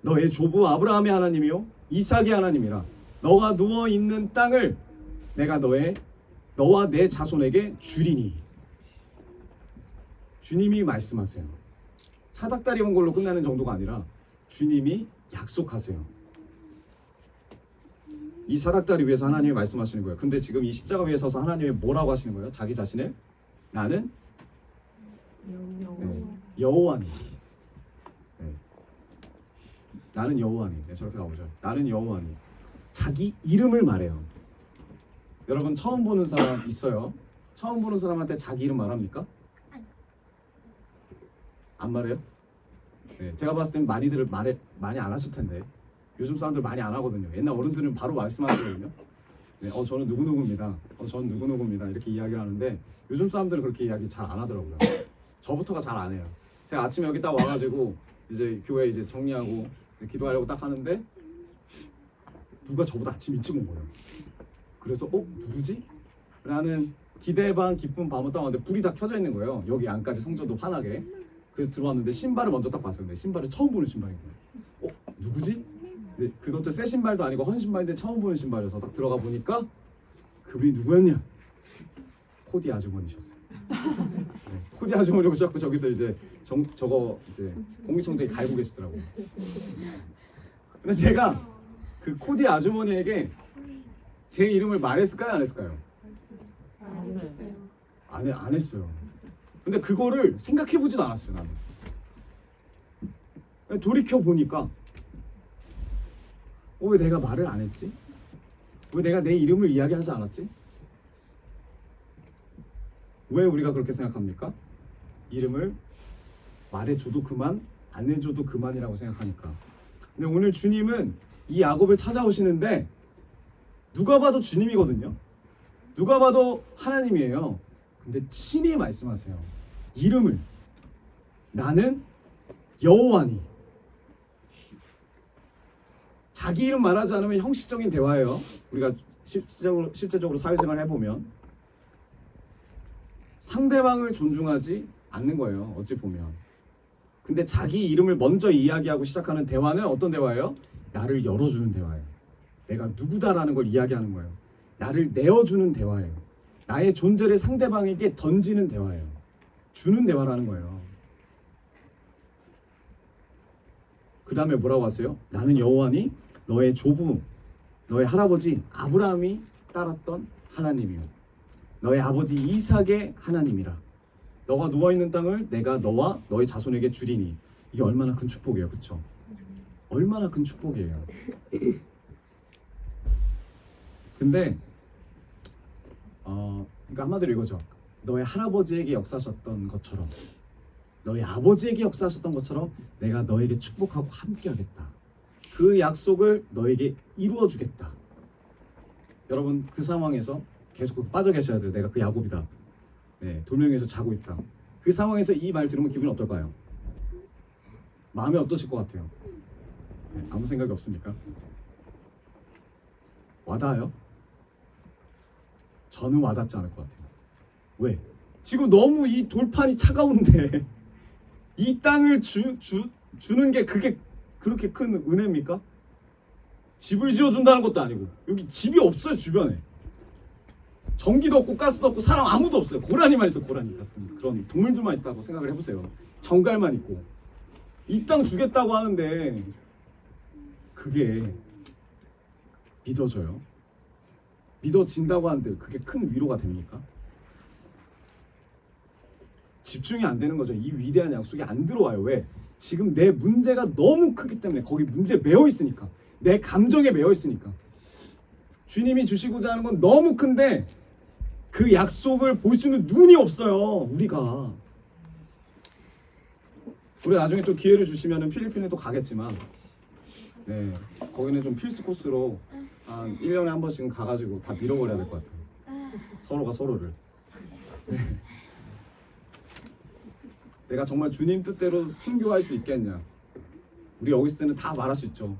너의 조부 아브라함의 하나님이요 이삭의 하나님이라. 너가 누워 있는 땅을 내가 너와 내 자손에게 주리니. 주님이 말씀하세요. 사닥다리 온 걸로 끝나는 정도가 아니라 주님이 약속하세요. 이 사닥다리 위에서 하나님이 말씀하시는 거예요. 근데 지금 이 십자가 위에 서서 하나님이 뭐라고 하시는 거예요? 자기 자신을 나는 여호와니. 네. 나는 여호와니. 네, 저렇게 나오죠. 나는 여호와니. 자기 이름을 말해요. 여러분 처음 보는 사람 있어요? 처음 보는 사람한테 자기 이름 말합니까? 안 말해요? 네, 제가 봤을 땐 많이들 많이 안 하실 텐데 요즘 사람들 많이 안 하거든요. 옛날 어른들은 바로 말씀하시거든요. 네, 저는 누구누구입니다. 저는 누구누구입니다. 이렇게 이야기를 하는데 요즘 사람들은 그렇게 이야기 잘 안 하더라고요. 저부터가 잘 안 해요. 제가 아침에 여기 딱 와가지고 이제 교회 이제 정리하고 기도하려고 딱 하는데 누가 저보다 아침 일찍 온 거예요. 그래서 누구지? 라는 기대 반 기쁨 반을 떠나는데 불이 다 켜져 있는 거예요. 여기 안까지 성전도 환하게. 그래서 들어왔는데 신발을 먼저 딱 봤어요. 근데 신발을 처음 보는 신발인 거예요. 누구지? 근데 그것도 새 신발도 아니고 헌 신발인데 처음 보는 신발이어서 딱 들어가 보니까 그분이 누구였냐? 코디 아주머니셨어요. 네, 코디 아주머니 오셨고 저기서 이제 저거 이제 공기청정기 갈고 계시더라고요. 근데 제가 그 코디 아주머니에게 제 이름을 말했을까요? 안 했을까요? 안 했어요. 근데 그거를 생각해보지도 않았어요. 나는 돌이켜 보니까 왜 내가 말을 안 했지? 왜 내가 내 이름을 이야기하지 않았지? 왜 우리가 그렇게 생각합니까? 이름을 말해줘도 그만, 안 해줘도 그만이라고 생각하니까. 근데 오늘 주님은 이 야곱을 찾아오시는데 누가 봐도 주님이거든요. 누가 봐도 하나님이에요. 근데 친히 말씀하세요. 이름을 나는 여호와니. 자기 이름 말하지 않으면 형식적인 대화예요. 우리가 실제적으로 사회생활 해보면 상대방을 존중하지 않는 거예요. 어찌 보면. 근데 자기 이름을 먼저 이야기하고 시작하는 대화는 어떤 대화예요? 나를 열어주는 대화예요. 내가 누구다라는 걸 이야기하는 거예요. 나를 내어주는 대화예요. 나의 존재를 상대방에게 던지는 대화예요. 주는 대화라는 거예요. 그 다음에 뭐라고 하세요? 나는 여호와니 너의 조부, 너의 할아버지 아브라함이 따랐던 하나님이요. 너의 아버지 이삭의 하나님이라. 너가 누워있는 땅을 내가 너와 너의 자손에게 주리니. 이게 얼마나 큰 축복이에요. 그쵸? 얼마나 큰 축복이에요. 근데 그러니까 한마디로 이거죠. 너의 할아버지에게 역사하셨던 것처럼, 너의 아버지에게 역사하셨던 것처럼 내가 너에게 축복하고 함께하겠다. 그 약속을 너에게 이루어주겠다. 여러분 그 상황에서 계속 빠져 계셔야 돼요. 내가 그 야곱이다. 네, 돌멩이에서 자고 있다. 그 상황에서 이 말 들으면 기분이 어떨까요? 마음이 어떠실 것 같아요? 네, 아무 생각이 없습니까? 와닿아요? 저는 와닿지 않을 것 같아요. 왜? 지금 너무 이 돌판이 차가운데 이 땅을 주는 게 그게 그렇게 큰 은혜입니까? 집을 지어준다는 것도 아니고 여기 집이 없어요. 주변에 전기도 없고 가스도 없고 사람 아무도 없어요. 고라니만 있어. 고라니 같은 그런 동물들만 있다고 생각을 해보세요. 정갈만 있고 이 땅 주겠다고 하는데 그게 믿어져요? 믿어진다고 하는데 그게 큰 위로가 됩니까? 집중이 안 되는 거죠. 이 위대한 약속이 안 들어와요. 왜? 지금 내 문제가 너무 크기 때문에. 거기 문제에 매여 있으니까. 내 감정에 매여 있으니까. 주님이 주시고자 하는 건 너무 큰데 그 약속을 볼 수 있는 눈이 없어요. 우리가. 우리 나중에 또 기회를 주시면 필리핀에 또 가겠지만 네, 거기는 좀 필수 코스로 한 1년에 한 번씩은 가가지고 다 밀어버려야 될 것 같아요. 서로가 서로를. 네. 내가 정말 주님 뜻대로 순교할 수 있겠냐. 우리 여기 있을 때는 다 말할 수 있죠.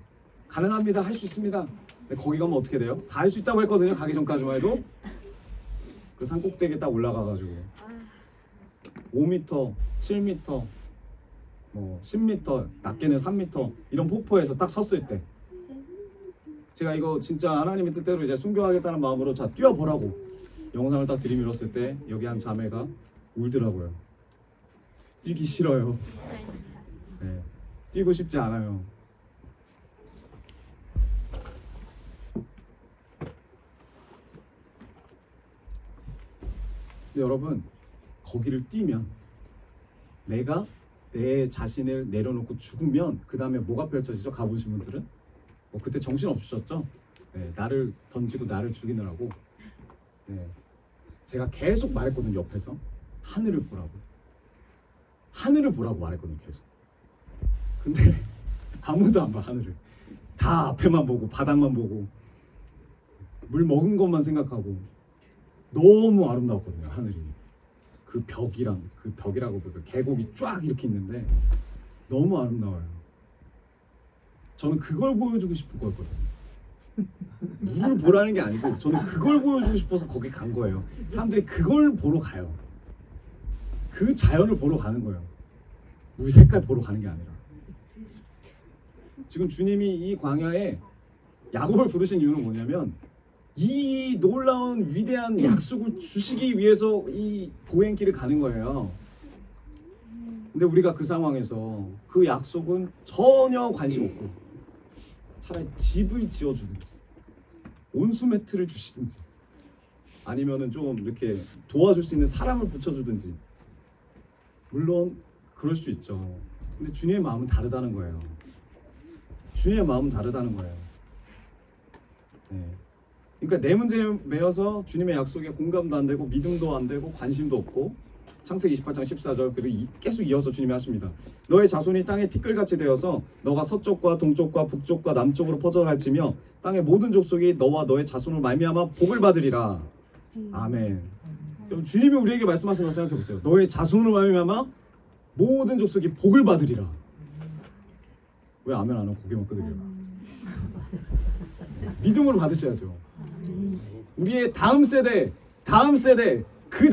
가능합니다. 할 수 있습니다. 근데 거기 가면 어떻게 돼요? 다 할 수 있다고 했거든요. 가기 전까지만 해도. 그 산 꼭대기에 딱 올라가가지고 5m, 7m, 뭐 10m, 낮게는 3m 이런 폭포에서 딱 섰을 때 제가 이거 진짜 하나님의 뜻대로 이제 순교하겠다는 마음으로 자 뛰어보라고 영상을 딱 들이밀었을 때 여기 한 자매가 울더라고요. 뛰기 싫어요. 네, 뛰고 싶지 않아요. 근데 여러분 거기를 뛰면 내가 내 자신을 내려놓고 죽으면 그 다음에 뭐가 펼쳐지죠? 가보신 분들은 그때 정신 없으셨죠? 네, 나를 던지고 나를 죽이느라고 네, 제가 계속 말했거든요. 옆에서 하늘을 보라고. 하늘을 보라고 말했거든요. 계속. 근데 아무도 안 봐. 하늘을. 다 앞에만 보고 바닥만 보고 물 먹은 것만 생각하고 너무 아름다웠거든요. 하늘이. 그 벽이라고 그 계곡이 쫙 이렇게 있는데 너무 아름다워요. 저는 그걸 보여주고 싶은 거였거든요. 물을 보라는 게 아니고 저는 그걸 보여주고 싶어서 거기 간 거예요. 사람들이 그걸 보러 가요. 그 자연을 보러 가는 거예요. 물 색깔 보러 가는 게 아니라. 지금 주님이 이 광야에 야곱을 부르신 이유는 뭐냐면 이 놀라운 위대한 약속을 주시기 위해서 이 고행길을 가는 거예요. 근데 우리가 그 상황에서 그 약속은 전혀 관심 없고 차라리 집을 지어주든지 온수 매트를 주시든지 아니면은 좀 이렇게 도와줄 수 있는 사람을 붙여주든지 물론 그럴 수 있죠. 근데 주님의 마음은 다르다는 거예요. 주님의 마음은 다르다는 거예요. 네. 그러니까 내 문제에 매여서 주님의 약속에 공감도 안 되고 믿음도 안 되고 관심도 없고 창세기 28장 14절 그리고 계속 이어서 주님이 하십니다. 너의 자손이 땅에 티끌같이 되어서 너가 서쪽과 동쪽과 북쪽과 남쪽으로 퍼져갈지며 땅의 모든 족속이 너와 너의 자손을 말미암아 복을 받으리라. 아멘. 여러분 주님이 우리에게 말씀하시는 거 생각해 보세요. 너의 자손을 말미암아 모든 족속이 복을 받으리라. 왜 아멘 안 하고 고개만 끄덕여요? 믿음으로 받으셔야죠. 우리의 다음 세대, 그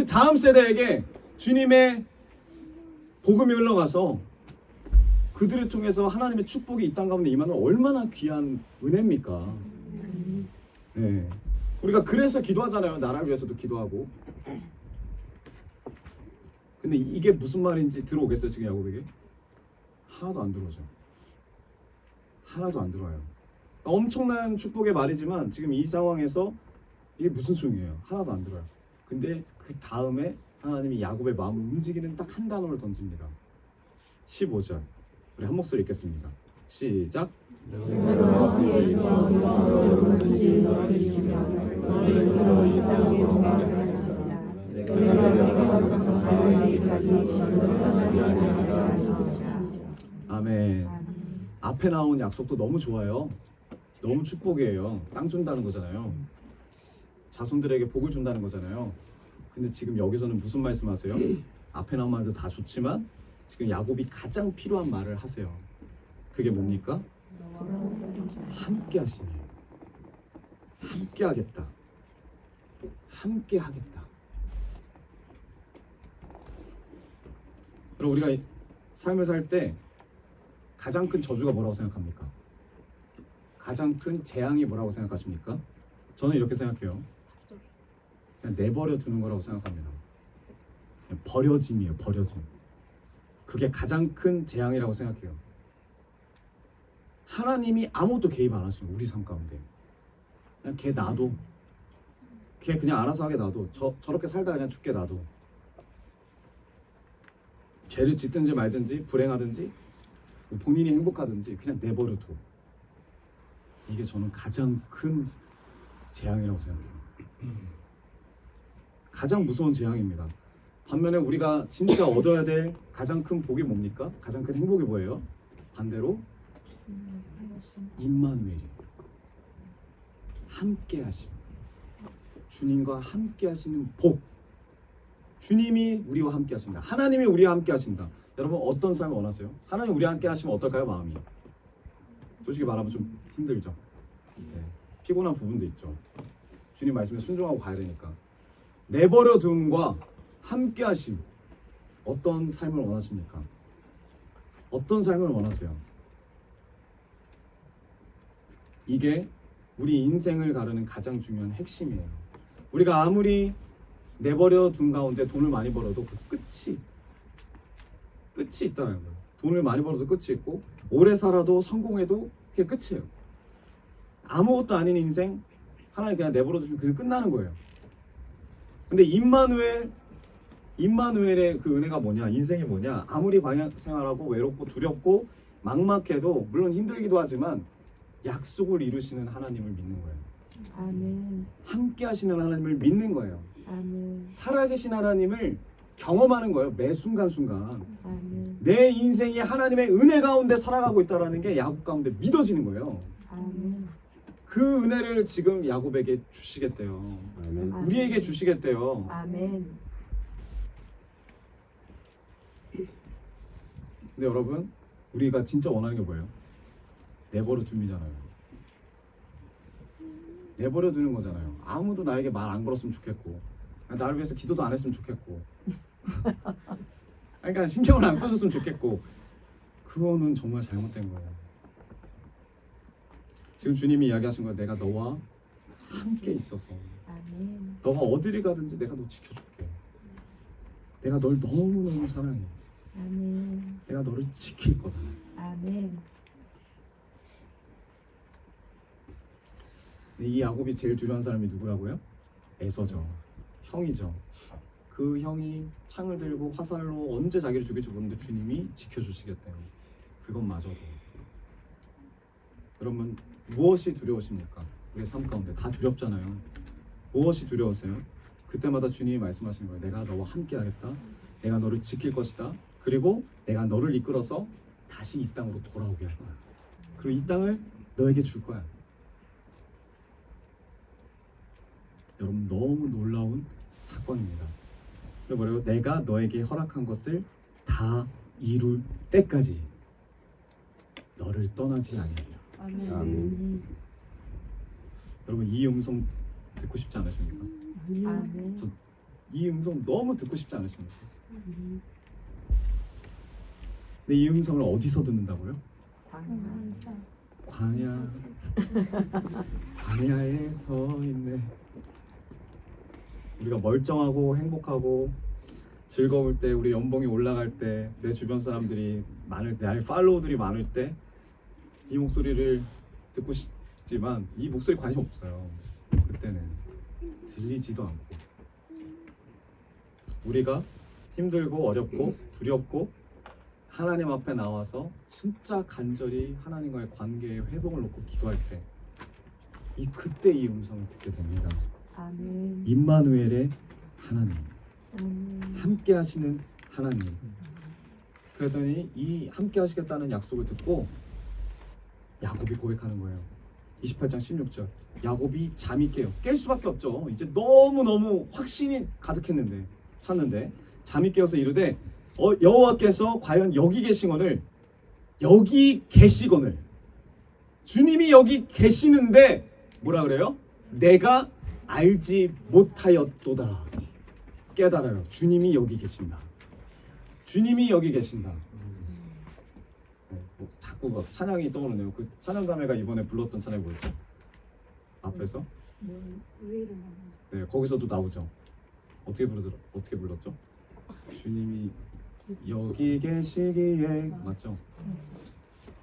다음 세대에게 주님의 복음이 흘러가서 그들을 통해서 하나님의 축복이 이 땅 가운데 임하는 얼마나 귀한 은혜입니까? 네. 우리가 그래서 기도하잖아요. 나라를 위해서도 기도하고. 근데 이게 무슨 말인지 들어오겠어요? 지금 야곱에게? 하나도 안 들어오죠. 하나도 안 들어와요. 엄청난 축복의 말이지만 지금 이 상황에서 이게 무슨 소용이에요? 하나도 안 들어요. 근데 그 다음에 하나님이 야곱의 마음을 움직이는 딱 한 단어를 던집니다. 15절 우리 한 목소리 읽겠습니다. 시작. 아멘. 앞에 나온 약속도 너무 좋아요. 너무 축복이에요. 땅 준다는 거잖아요. 자손들에게 복을 준다는 거잖아요. 근데 지금 여기서는 무슨 말씀하세요? 앞에 나온 말도 다 좋지만 지금 야곱이 가장 필요한 말을 하세요. 그게 뭡니까? 함께 하심이에요. 함께 하겠다. 함께 하겠다. 그럼 우리가 삶을 살 때 가장 큰 저주가 뭐라고 생각합니까? 가장 큰 재앙이 뭐라고 생각하십니까? 저는 이렇게 생각해요. 그냥 내버려 두는 거라고 생각합니다. 그냥 버려짐이에요. 버려짐. 그게 가장 큰 재앙이라고 생각해요. 하나님이 아무것도 개입 안 하시면 우리 삶 가운데 그냥 걔 놔둬. 걔 그냥 알아서 하게 놔둬. 저렇게 살다 그냥 죽게 놔둬. 죄를 짓든지 말든지 불행하든지 본인이 행복하든지 그냥 내버려둬. 이게 저는 가장 큰 재앙이라고 생각해요. 가장 무서운 재앙입니다. 반면에 우리가 진짜 얻어야 될 가장 큰 복이 뭡니까? 가장 큰 행복이 뭐예요? 반대로 임마누엘이에요. 함께 하심. 주님과 함께 하시는 복. 주님이 우리와 함께 하신다. 하나님이 우리와 함께 하신다. 여러분 어떤 삶을 원하세요? 하나님 우리와 함께 하시면 어떨까요? 마음이 솔직히 말하면 좀 힘들죠. 네. 피곤한 부분도 있죠. 주님 말씀에 순종하고 가야 되니까. 내버려 둠과 함께 하심. 어떤 삶을 원하십니까? 어떤 삶을 원하세요? 이게 우리 인생을 가르는 가장 중요한 핵심이에요. 우리가 아무리 내버려 둔 가운데 돈을 많이 벌어도 그 끝이 있다는 거예요. 돈을 많이 벌어도 끝이 있고 오래 살아도 성공해도 그게 끝이에요. 아무것도 아닌 인생 하나님 그냥 내버려 두시면 그게 끝나는 거예요. 근데 임마누엘의 그 은혜가 뭐냐? 인생이 뭐냐? 아무리 방향 생활하고 외롭고 두렵고 막막해도 물론 힘들기도 하지만 약속을 이루시는 하나님을 믿는 거예요. 아멘. 함께 하시는 하나님을 믿는 거예요. 아멘. 살아계신 하나님을 경험하는 거예요. 매 순간순간. 아멘. 내 인생이 하나님의 은혜 가운데 살아가고 있다는 게 야곱 가운데 믿어지는 거예요. 아멘. 그 은혜를 지금 야곱에게 주시겠대요. 아멘. 우리에게 주시겠대요. 아멘. 근데 여러분 우리가 진짜 원하는 게 뭐예요? 내버려 둠이잖아요. 내버려 두는 거잖아요. 아무도 나에게 말 안 걸었으면 좋겠고, 나를 위해서 기도도 안 했으면 좋겠고, 그러니까 신경을 안 써줬으면 좋겠고, 그거는 정말 잘못된 거예요. 지금 주님이 이야기하신 거예요. 내가 너와 함께 있어서 아멘. 너가 어디를 가든지 내가 너 지켜줄게. 내가 널 너무너무 사랑해. 아멘. 내가 너를 지킬 거다. 아멘. 이 야곱이 제일 두려운 사람이 누구라고요? 에서죠. 형이죠. 그 형이 창을 들고 화살로 언제 자기를 죽일지 모르는데 주님이 지켜주시겠대요. 그것마저도. 여러분 무엇이 두려우십니까? 우리의 삶 가운데 다 두렵잖아요. 무엇이 두려우세요? 그때마다 주님이 말씀하시는 거예요. 내가 너와 함께 하겠다. 내가 너를 지킬 것이다. 그리고 내가 너를 이끌어서 다시 이 땅으로 돌아오게 할 거야. 그리고 이 땅을 너에게 줄 거야. 여러분 너무 놀라운 사건입니다. 그리고 뭐래요? 내가 너에게 허락한 것을 다 이룰 때까지 너를 떠나지 아니하리라. 아멘. 아멘. 여러분 이 음성 듣고 싶지 않으십니까? 아멘. 저 이 음성 너무 듣고 싶지 않으십니까? 근데 이 음성을 어디서 듣는다고요? 광야 광야에 서 있네. 우리가 멀쩡하고 행복하고 즐거울 때, 우리 연봉이 올라갈 때, 내 주변 사람들이 많을 때, 날 팔로우들이 많을 때 이 목소리를 듣고 싶지만 이 목소리 관심 없어요. 그때는 들리지도 않고 우리가 힘들고 어렵고 두렵고 하나님 앞에 나와서 진짜 간절히 하나님과의 관계의 회복을 놓고 기도할 때 그때 이 음성을 듣게 됩니다. 아멘. 임마누엘의 하나님, 아멘. 함께 하시는 하나님. 그랬더니 이 함께 하시겠다는 약속을 듣고 야곱이 고백하는 거예요. 28장 16절. 야곱이 잠이 깨요. 깰 수밖에 없죠. 이제 너무너무 확신이 가득했는데 찼는데 잠이 깨어서 이르되 여호와께서 과연 여기 계시거늘 여기 계시거늘 주님이 여기 계시는데 뭐라 그래요? 내가 알지 못하였도다. 깨달아요. 주님이 여기 계신다. 주님이 여기 계신다. 뭐 자꾸 찬양이 떠오르네요. 그 찬양자매가 이번에 불렀던 찬양이 뭐였죠? 앞에서? 네, 거기서도 나오죠. 어떻게 불렀죠? 주님이 여기 계시기에 맞죠?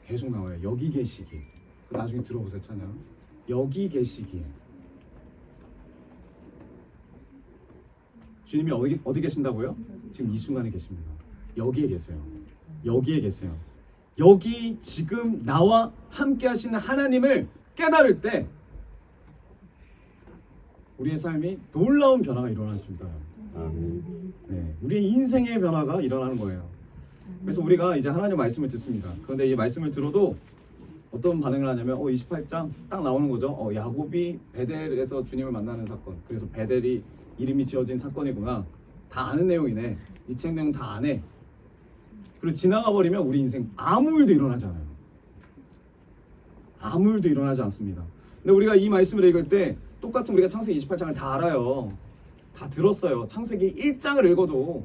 계속 나와요. 여기 계시기에. 나중에 들어보세요 찬양. 여기 계시기에. 주님이 어디 계신다고요? 지금 이 순간에 계십니다. 여기에 계세요. 여기에 계세요. 여기 지금 나와 함께 하시는 하나님을 깨달을 때 우리의 삶이 놀라운 변화가 일어날 줄다. 네, 우리의 인생의 변화가 일어나는 거예요. 그래서 우리가 이제 하나님 말씀을 듣습니다. 그런데 이 말씀을 들어도 어떤 반응을 하냐면 28장 딱 나오는 거죠. 야곱이 베델에서 주님을 만나는 사건. 그래서 베델이 이름이 지어진 사건이구나. 다 아는 내용이네. 이 책 내용 다 아네. 그리고 지나가 버리면 우리 인생 아무 일도 일어나지 않아요. 아무 일도 일어나지 않습니다. 근데 우리가 이 말씀을 읽을 때 똑같은 우리가 창세기 28장을 다 알아요. 다 들었어요. 창세기 1장을 읽어도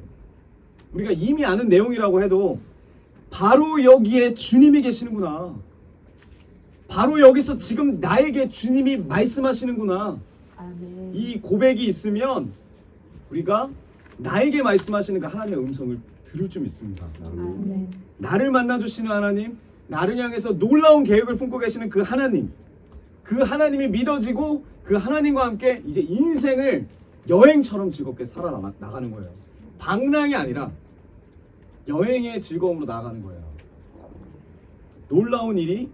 우리가 이미 아는 내용이라고 해도 바로 여기에 주님이 계시는구나. 바로 여기서 지금 나에게 주님이 말씀하시는구나. 아멘. 이 고백이 있으면 우리가 나에게 말씀하시는 그 하나님의 음성을 들을 줄 믿습니다. 아멘. 나를 만나주시는 하나님, 나를 향해서 놀라운 계획을 품고 계시는 그 하나님, 그 하나님이 믿어지고 그 하나님과 함께 이제 인생을 여행처럼 즐겁게 살아나가는 거예요. 방랑이 아니라 여행의 즐거움으로 나아가는 거예요. 놀라운 일이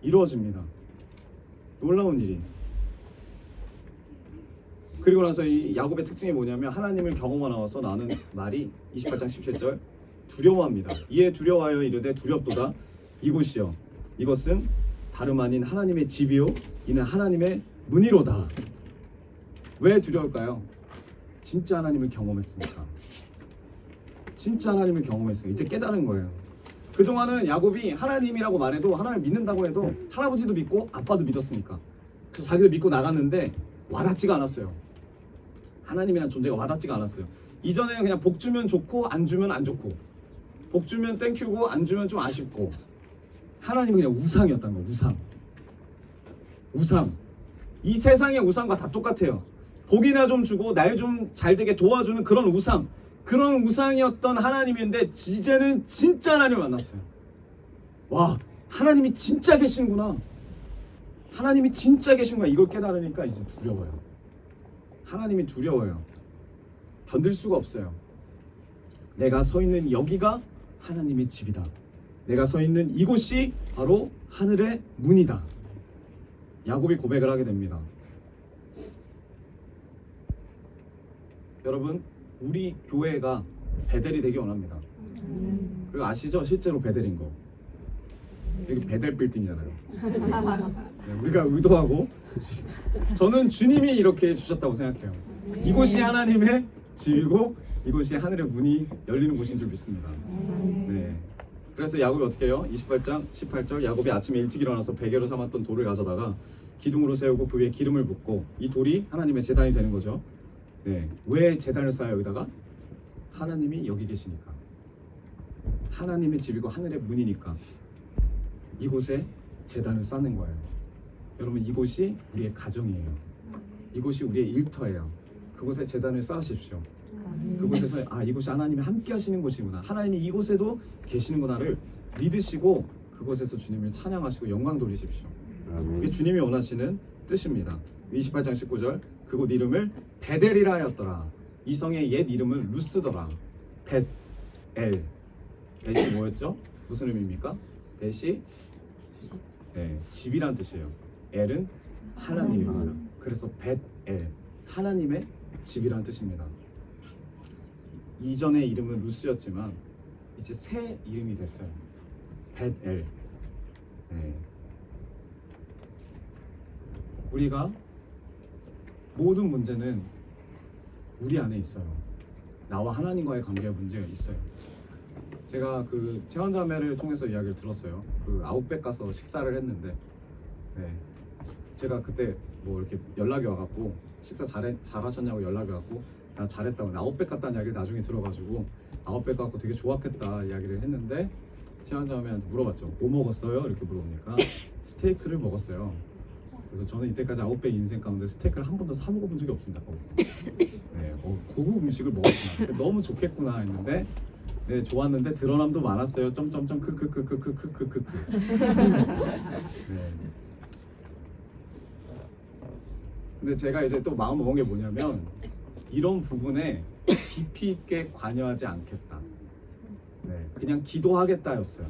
이루어집니다. 놀라운 일이. 그리고 나서 이 야곱의 특징이 뭐냐면 하나님을 경험하고 나서 나는 말이 28장 17절 두려워합니다. 이에 두려워하여 이르되 두렵도다. 이곳이요 이것은 다름 아닌 하나님의 집이요 이는 하나님의 문이로다. 왜 두려울까요? 진짜 하나님을 경험했으니까. 진짜 하나님을 경험했으니까 이제 깨달은 거예요. 그동안은 야곱이 하나님이라고 말해도 하나님을 믿는다고 해도 할아버지도 믿고 아빠도 믿었으니까 자기를 믿고 나갔는데 와닿지가 않았어요. 하나님이라는 존재가 와닿지가 않았어요. 이전에는 그냥 복 주면 좋고 안 주면 안 좋고, 복 주면 땡큐고 안 주면 좀 아쉽고, 하나님은 그냥 우상이었다는 거예요. 우상. 이 세상의 우상과 다 똑같아요. 복이나 좀 주고 날 좀 잘되게 도와주는 그런 우상, 그런 우상이었던 하나님인데 이제는 진짜 하나님을 만났어요. 와, 하나님이 진짜 계시는구나. 하나님이 진짜 계신구나. 이걸 깨달으니까 이제 두려워요. 하나님이 두려워요. 견딜 수가 없어요. 내가 서 있는 여기가 하나님의 집이다. 내가 서 있는 이곳이 바로 하늘의 문이다. 야곱이 고백을 하게 됩니다. 여러분, 우리 교회가 베델이 되기 원합니다. 그리고 아시죠? 실제로 베델인 거. 여기 베델 빌딩이잖아요. 네, 우리가 의도하고, 저는 주님이 이렇게 해주셨다고 생각해요. 이곳이 하나님의 집이고 이곳이 하늘의 문이 열리는 곳인 줄 믿습니다. 네. 그래서 야곱이 어떻게 해요? 28장 18절, 야곱이 아침에 일찍 일어나서 베개로 삼았던 돌을 가져다가 기둥으로 세우고 그 위에 기름을 붓고, 이 돌이 하나님의 제단이 되는 거죠. 네. 왜 제단을 쌓아요? 여기다가 하나님이 여기 계시니까, 하나님의 집이고 하늘의 문이니까 이곳에 제단을 쌓는 거예요. 여러분, 이곳이 우리의 가정이에요. 이곳이 우리의 일터예요. 그곳에 제단을 쌓으십시오. 그곳에서 이곳이 하나님이 함께 하시는 곳이구나, 하나님이 이곳에도 계시는구나를 믿으시고 그곳에서 주님을 찬양하시고 영광 돌리십시오. 이게 주님이 원하시는 뜻입니다. 28장 19절, 그곳 이름을 베델이라 하였더라. 이 성의 옛 이름은 루스더라. 벳엘. 벳이 뭐였죠? 무슨 의미입니까? 벳이 집이란 뜻이에요. 엘은 하나님입니다. 그래서 벳엘, 하나님의 집이란 뜻입니다. 이전의 이름은 루스였지만 이제 새 이름이 됐어요. 벳엘. 우리가 모든 문제는 우리 안에 있어요. 나와 하나님과의 관계 문제가 있어요. 제가 그 채원자매를 통해서 이야기를 들었어요. 그 아웃백 가서 식사를 했는데, 제가 그때 뭐 이렇게 연락이 와갖고 식사 잘하셨냐고 연락이 왔고, 나 잘했다고, 나 아웃백 갔다는 이야기를 나중에 들어가지고 아웃백 갖고 되게 좋았겠다 이야기를 했는데, 채원자매한테 물어봤죠. 뭐 먹었어요? 이렇게 물어보니까 스테이크를 먹었어요. 그래서 저는 이때까지 아웃백 인생 가운데 스테이크를 한 번도 사 먹어본 적이 없습니다. 거기서. 고급 음식을 먹었구나, 너무 좋겠구나 했는데, 좋았는데 드러남도 많았어요. 점점점 크크크크크크크크. 근데 제가 이제 또 마음 먹은 게 뭐냐면, 이런 부분에 깊이 있게 관여하지 않겠다. 그냥 기도하겠다였어요.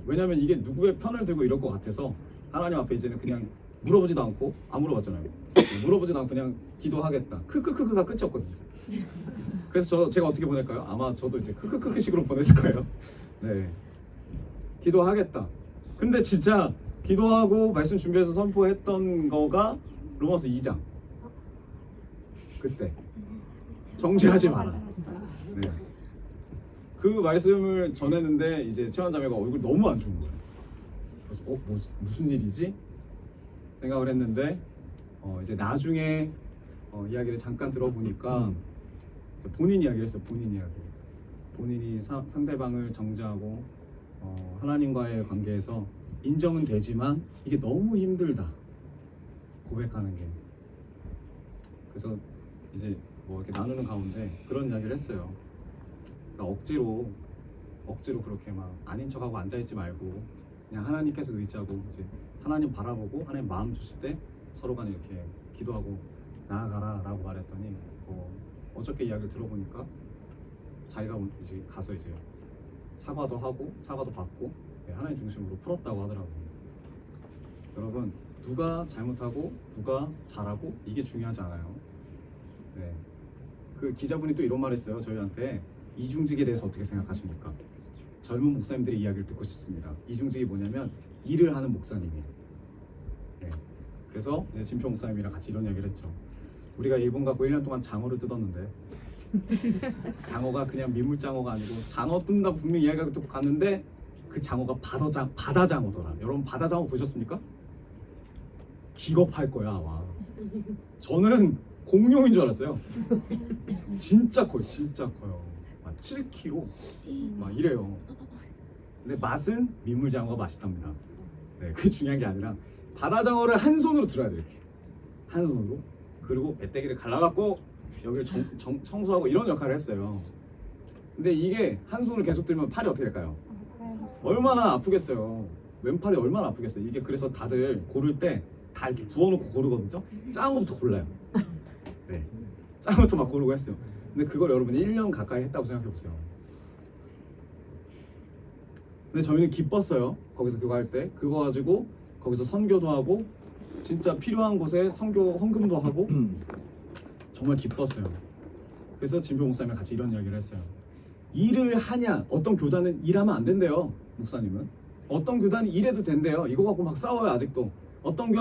왜냐면 이게 누구의 편을 들고 이럴 것 같아서 하나님 앞에 이제는 그냥 물어보지도 않고, 안 물어봤잖아요. 물어보지도 않고 그냥 기도하겠다. 크크크크가 끝이었거든요. 그래서 제가 어떻게 보낼까요? 아마 저도 이제 크크크크식으로 보냈을 거예요. 기도하겠다. 근데 진짜 기도하고 말씀 준비해서 선포했던 거가 로마서 2장. 그때 정죄하지 마라. 그 말씀을 전했는데 이제 채원자매가 얼굴이 너무 안 좋은 거예요. 그래서 뭐지? 무슨 일이지? 생각을 했는데, 이제 나중에 이야기를 잠깐 들어보니까 본인 이야기를 했어요. 본인 이야기. 본인이 상대방을 정죄하고 하나님과의 관계에서 인정은 되지만 이게 너무 힘들다, 고백하는 게. 그래서 이제 뭐 이렇게 나누는 가운데 그런 이야기를 했어요. 그러니까 억지로 그렇게 막 아닌 척하고 앉아있지 말고 그냥 하나님께서 의지하고 이제 하나님 바라보고 하나님 마음 주실 때 서로 간에 이렇게 기도하고 나아가라 라고 말했더니, 어저께 이야기를 들어보니까 자기가 이제 가서 이제 사과도 하고 사과도 받고 하나님 중심으로 풀었다고 하더라고요. 여러분, 누가 잘못하고 누가 잘하고 이게 중요하지 않아요. 그 기자분이 또 이런 말 했어요. 저희한테 이중직에 대해서 어떻게 생각하십니까? 젊은 목사님들의 이야기를 듣고 싶습니다. 이중직이 뭐냐면 일을 하는 목사님이에요. 그래서 이제 진표 목사님이랑 같이 이런 이야기를 했죠. 우리가 일본 가고 1년 동안 장어를 뜯었는데, 장어가 그냥 민물장어가 아니고 장어 뜯는다고 분명히 이야기하고 듣고 갔는데 그 장어가 바다장어더라. 여러분, 바다장어 보셨습니까? 기겁할 거야 아마. 저는 공룡인 줄 알았어요. 진짜 커요, 진짜 커요. 막 7kg 막 이래요. 근데 맛은 민물장어가 맛있답니다. 네, 그게 중요한 게 아니라 바다장어를 한 손으로 들어야 돼, 이렇게 한 손으로. 그리고 배때기를 갈라갖고 여기를 청소하고 이런 역할을 했어요. 근데 이게 한 손으로 계속 들면 팔이 어떻게 될까요? 얼마나 아프겠어요. 왼팔이 얼마나 아프겠어요. 이게 그래서 다들 고를 때 다 이렇게 부어놓고 고르거든요. 작은 거부터 골라요. 네, 작은 것부터 막 고르고 했어요. 근데 그걸 여러분이 1년 가까이 했다고 생각해보세요. 근데 저희는 기뻤어요. 거기서 그거 할 때 그거 가지고 거기서 선교도 하고 진짜 필요한 곳에 선교 헌금도 하고 정말 기뻤어요. 그래서 진표 목사님과 같이 이런 이야기를 했어요. 일을 하냐? 어떤 교단은 일하면 안 된대요. 목사님은 어떤 교단이 일해도 된대요. 이거 갖고 막 싸워요 아직도. 어떤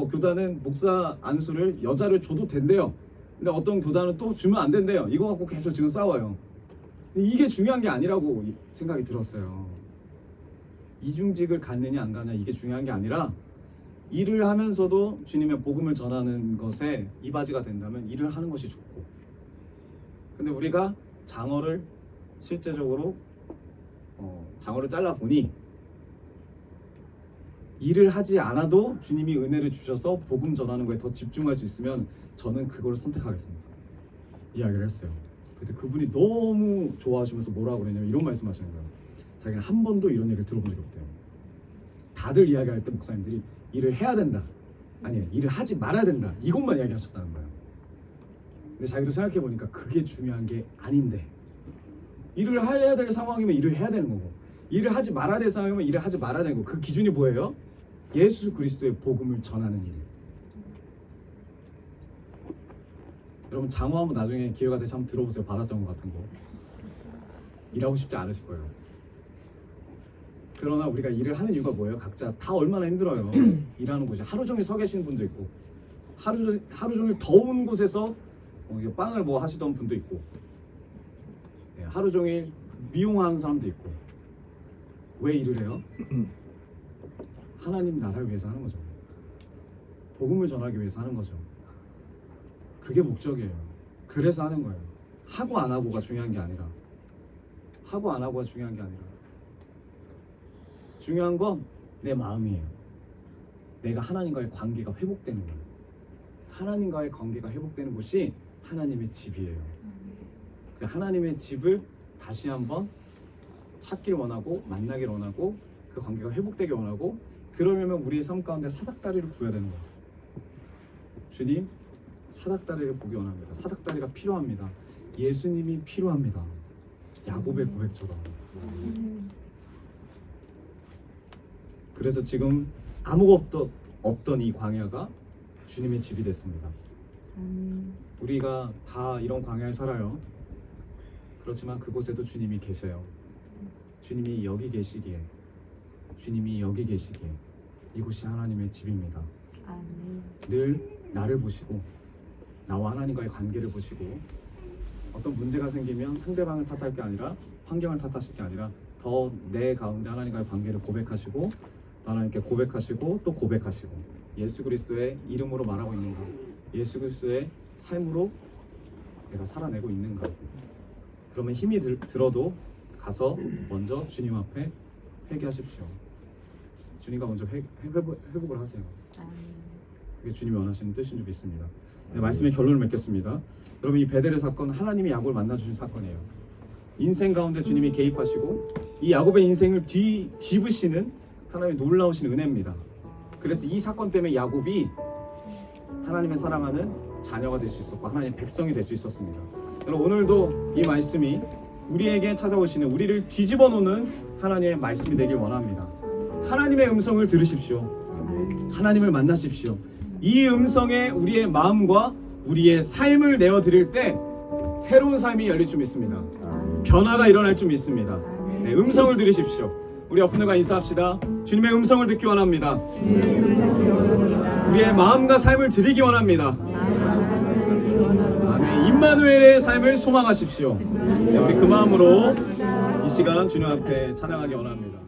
교단은 목사 안수를 여자를 줘도 된대요. 근데 어떤 교단은 또 주면 안 된대요. 이거 갖고 계속 지금 싸워요. 근데 이게 중요한 게 아니라고 생각이 들었어요. 이중직을 갖느냐 안 갖느냐 이게 중요한 게 아니라 일을 하면서도 주님의 복음을 전하는 것에 이바지가 된다면 일을 하는 것이 좋고, 근데 우리가 장어를 실제적으로 장어를 잘라 보니 일을 하지 않아도 주님이 은혜를 주셔서 복음 전하는 거에 더 집중할 수 있으면 저는 그걸 선택하겠습니다. 이야기를 했어요. 근데 그분이 너무 좋아하시면서 뭐라고 그러냐면 이런 말씀하시는 거예요. 자기는 한 번도 이런 얘기를 들어본 적이 없대요. 다들 이야기할 때 목사님들이 일을 해야 된다, 아니 일을 하지 말아야 된다, 이것만 이야기하셨다는 거예요. 근데 자기도 생각해 보니까 그게 중요한 게 아닌데, 일을 해야 될 상황이면 일을 해야 되는 거고, 일을 하지 말아야 될 상황이면 일을 하지 말아야 되는 거고, 그 기준이 뭐예요? 예수 그리스도의 복음을 전하는 일. 여러분 장어 한번 나중에 기회가 되면 한번 들어보세요. 바다장어 같은 거 일하고 싶지 않으실 거예요. 그러나 우리가 일을 하는 이유가 뭐예요? 각자 다 얼마나 힘들어요. 일하는 곳이 하루 종일 서 계시는 분도 있고, 하루 종일 더운 곳에서 빵을 뭐 하시던 분도 있고, 하루 종일 미용하는 사람도 있고. 왜 일을 해요? 하나님 나라를 위해서 하는 거죠. 복음을 전하기 위해서 하는 거죠. 그게 목적이에요. 그래서 하는 거예요. 하고 안 하고가 중요한 게 아니라, 하고 안 하고가 중요한 게 아니라, 중요한 건 내 마음이에요. 내가 하나님과의 관계가 회복되는 거예요. 하나님과의 관계가 회복되는 곳이 하나님의 집이에요. 그 하나님의 집을 다시 한번 찾기를 원하고, 만나기를 원하고, 그 관계가 회복되길 원하고, 그러려면 우리의 삶 가운데 사닥다리를 구해야 되는 거예요. 주님, 사닥다리를 보기 원합니다. 사닥다리가 필요합니다. 예수님이 필요합니다. 야곱의 고백처럼. 그래서 지금 아무것도 없던 이 광야가 주님의 집이 됐습니다. 우리가 다 이런 광야에 살아요. 그렇지만 그곳에도 주님이 계셔요. 주님이 여기 계시기에, 주님이 여기 계시기에 이곳이 하나님의 집입니다. 늘 나를 보시고, 나와 하나님과의 관계를 보시고, 어떤 문제가 생기면 상대방을 탓할 게 아니라, 환경을 탓하실 게 아니라 더 내 가운데 하나님과의 관계를 고백하시고, 하나님께 고백하시고 또 고백하시고, 예수 그리스도의 이름으로 말하고 있는가, 예수 그리스도의 삶으로 내가 살아내고 있는가. 그러면 힘이 들어도 가서 먼저 주님 앞에 회개하십시오. 주님과 먼저 회복을 하세요. 그게 주님이 원하시는 뜻인 줄 믿습니다. 네, 말씀의 결론을 맺겠습니다. 여러분, 이 베델의 사건, 하나님이 야곱을 만나주신 사건이에요. 인생 가운데 주님이 개입하시고 이 야곱의 인생을 뒤집으시는 하나님의 놀라우신 은혜입니다. 그래서 이 사건 때문에 야곱이 하나님의 사랑하는 자녀가 될 수 있었고 하나님의 백성이 될 수 있었습니다. 여러분, 오늘도 이 말씀이 우리에게 찾아오시는, 우리를 뒤집어 놓는 하나님의 말씀이 되길 원합니다. 하나님의 음성을 들으십시오. 하나님을 만나십시오. 이 음성에 우리의 마음과 우리의 삶을 내어드릴 때 새로운 삶이 열릴 줄 믿습니다. 변화가 일어날 줄 믿습니다. 네, 음성을 들으십시오. 우리 옆 분들과 인사합시다. 주님의 음성을 듣기 원합니다. 우리의 마음과 삶을 드리기 원합니다. 아멘. 임마누엘의 삶을 소망하십시오. 네, 우리 그 마음으로 이 시간 주님 앞에 찬양하기 원합니다.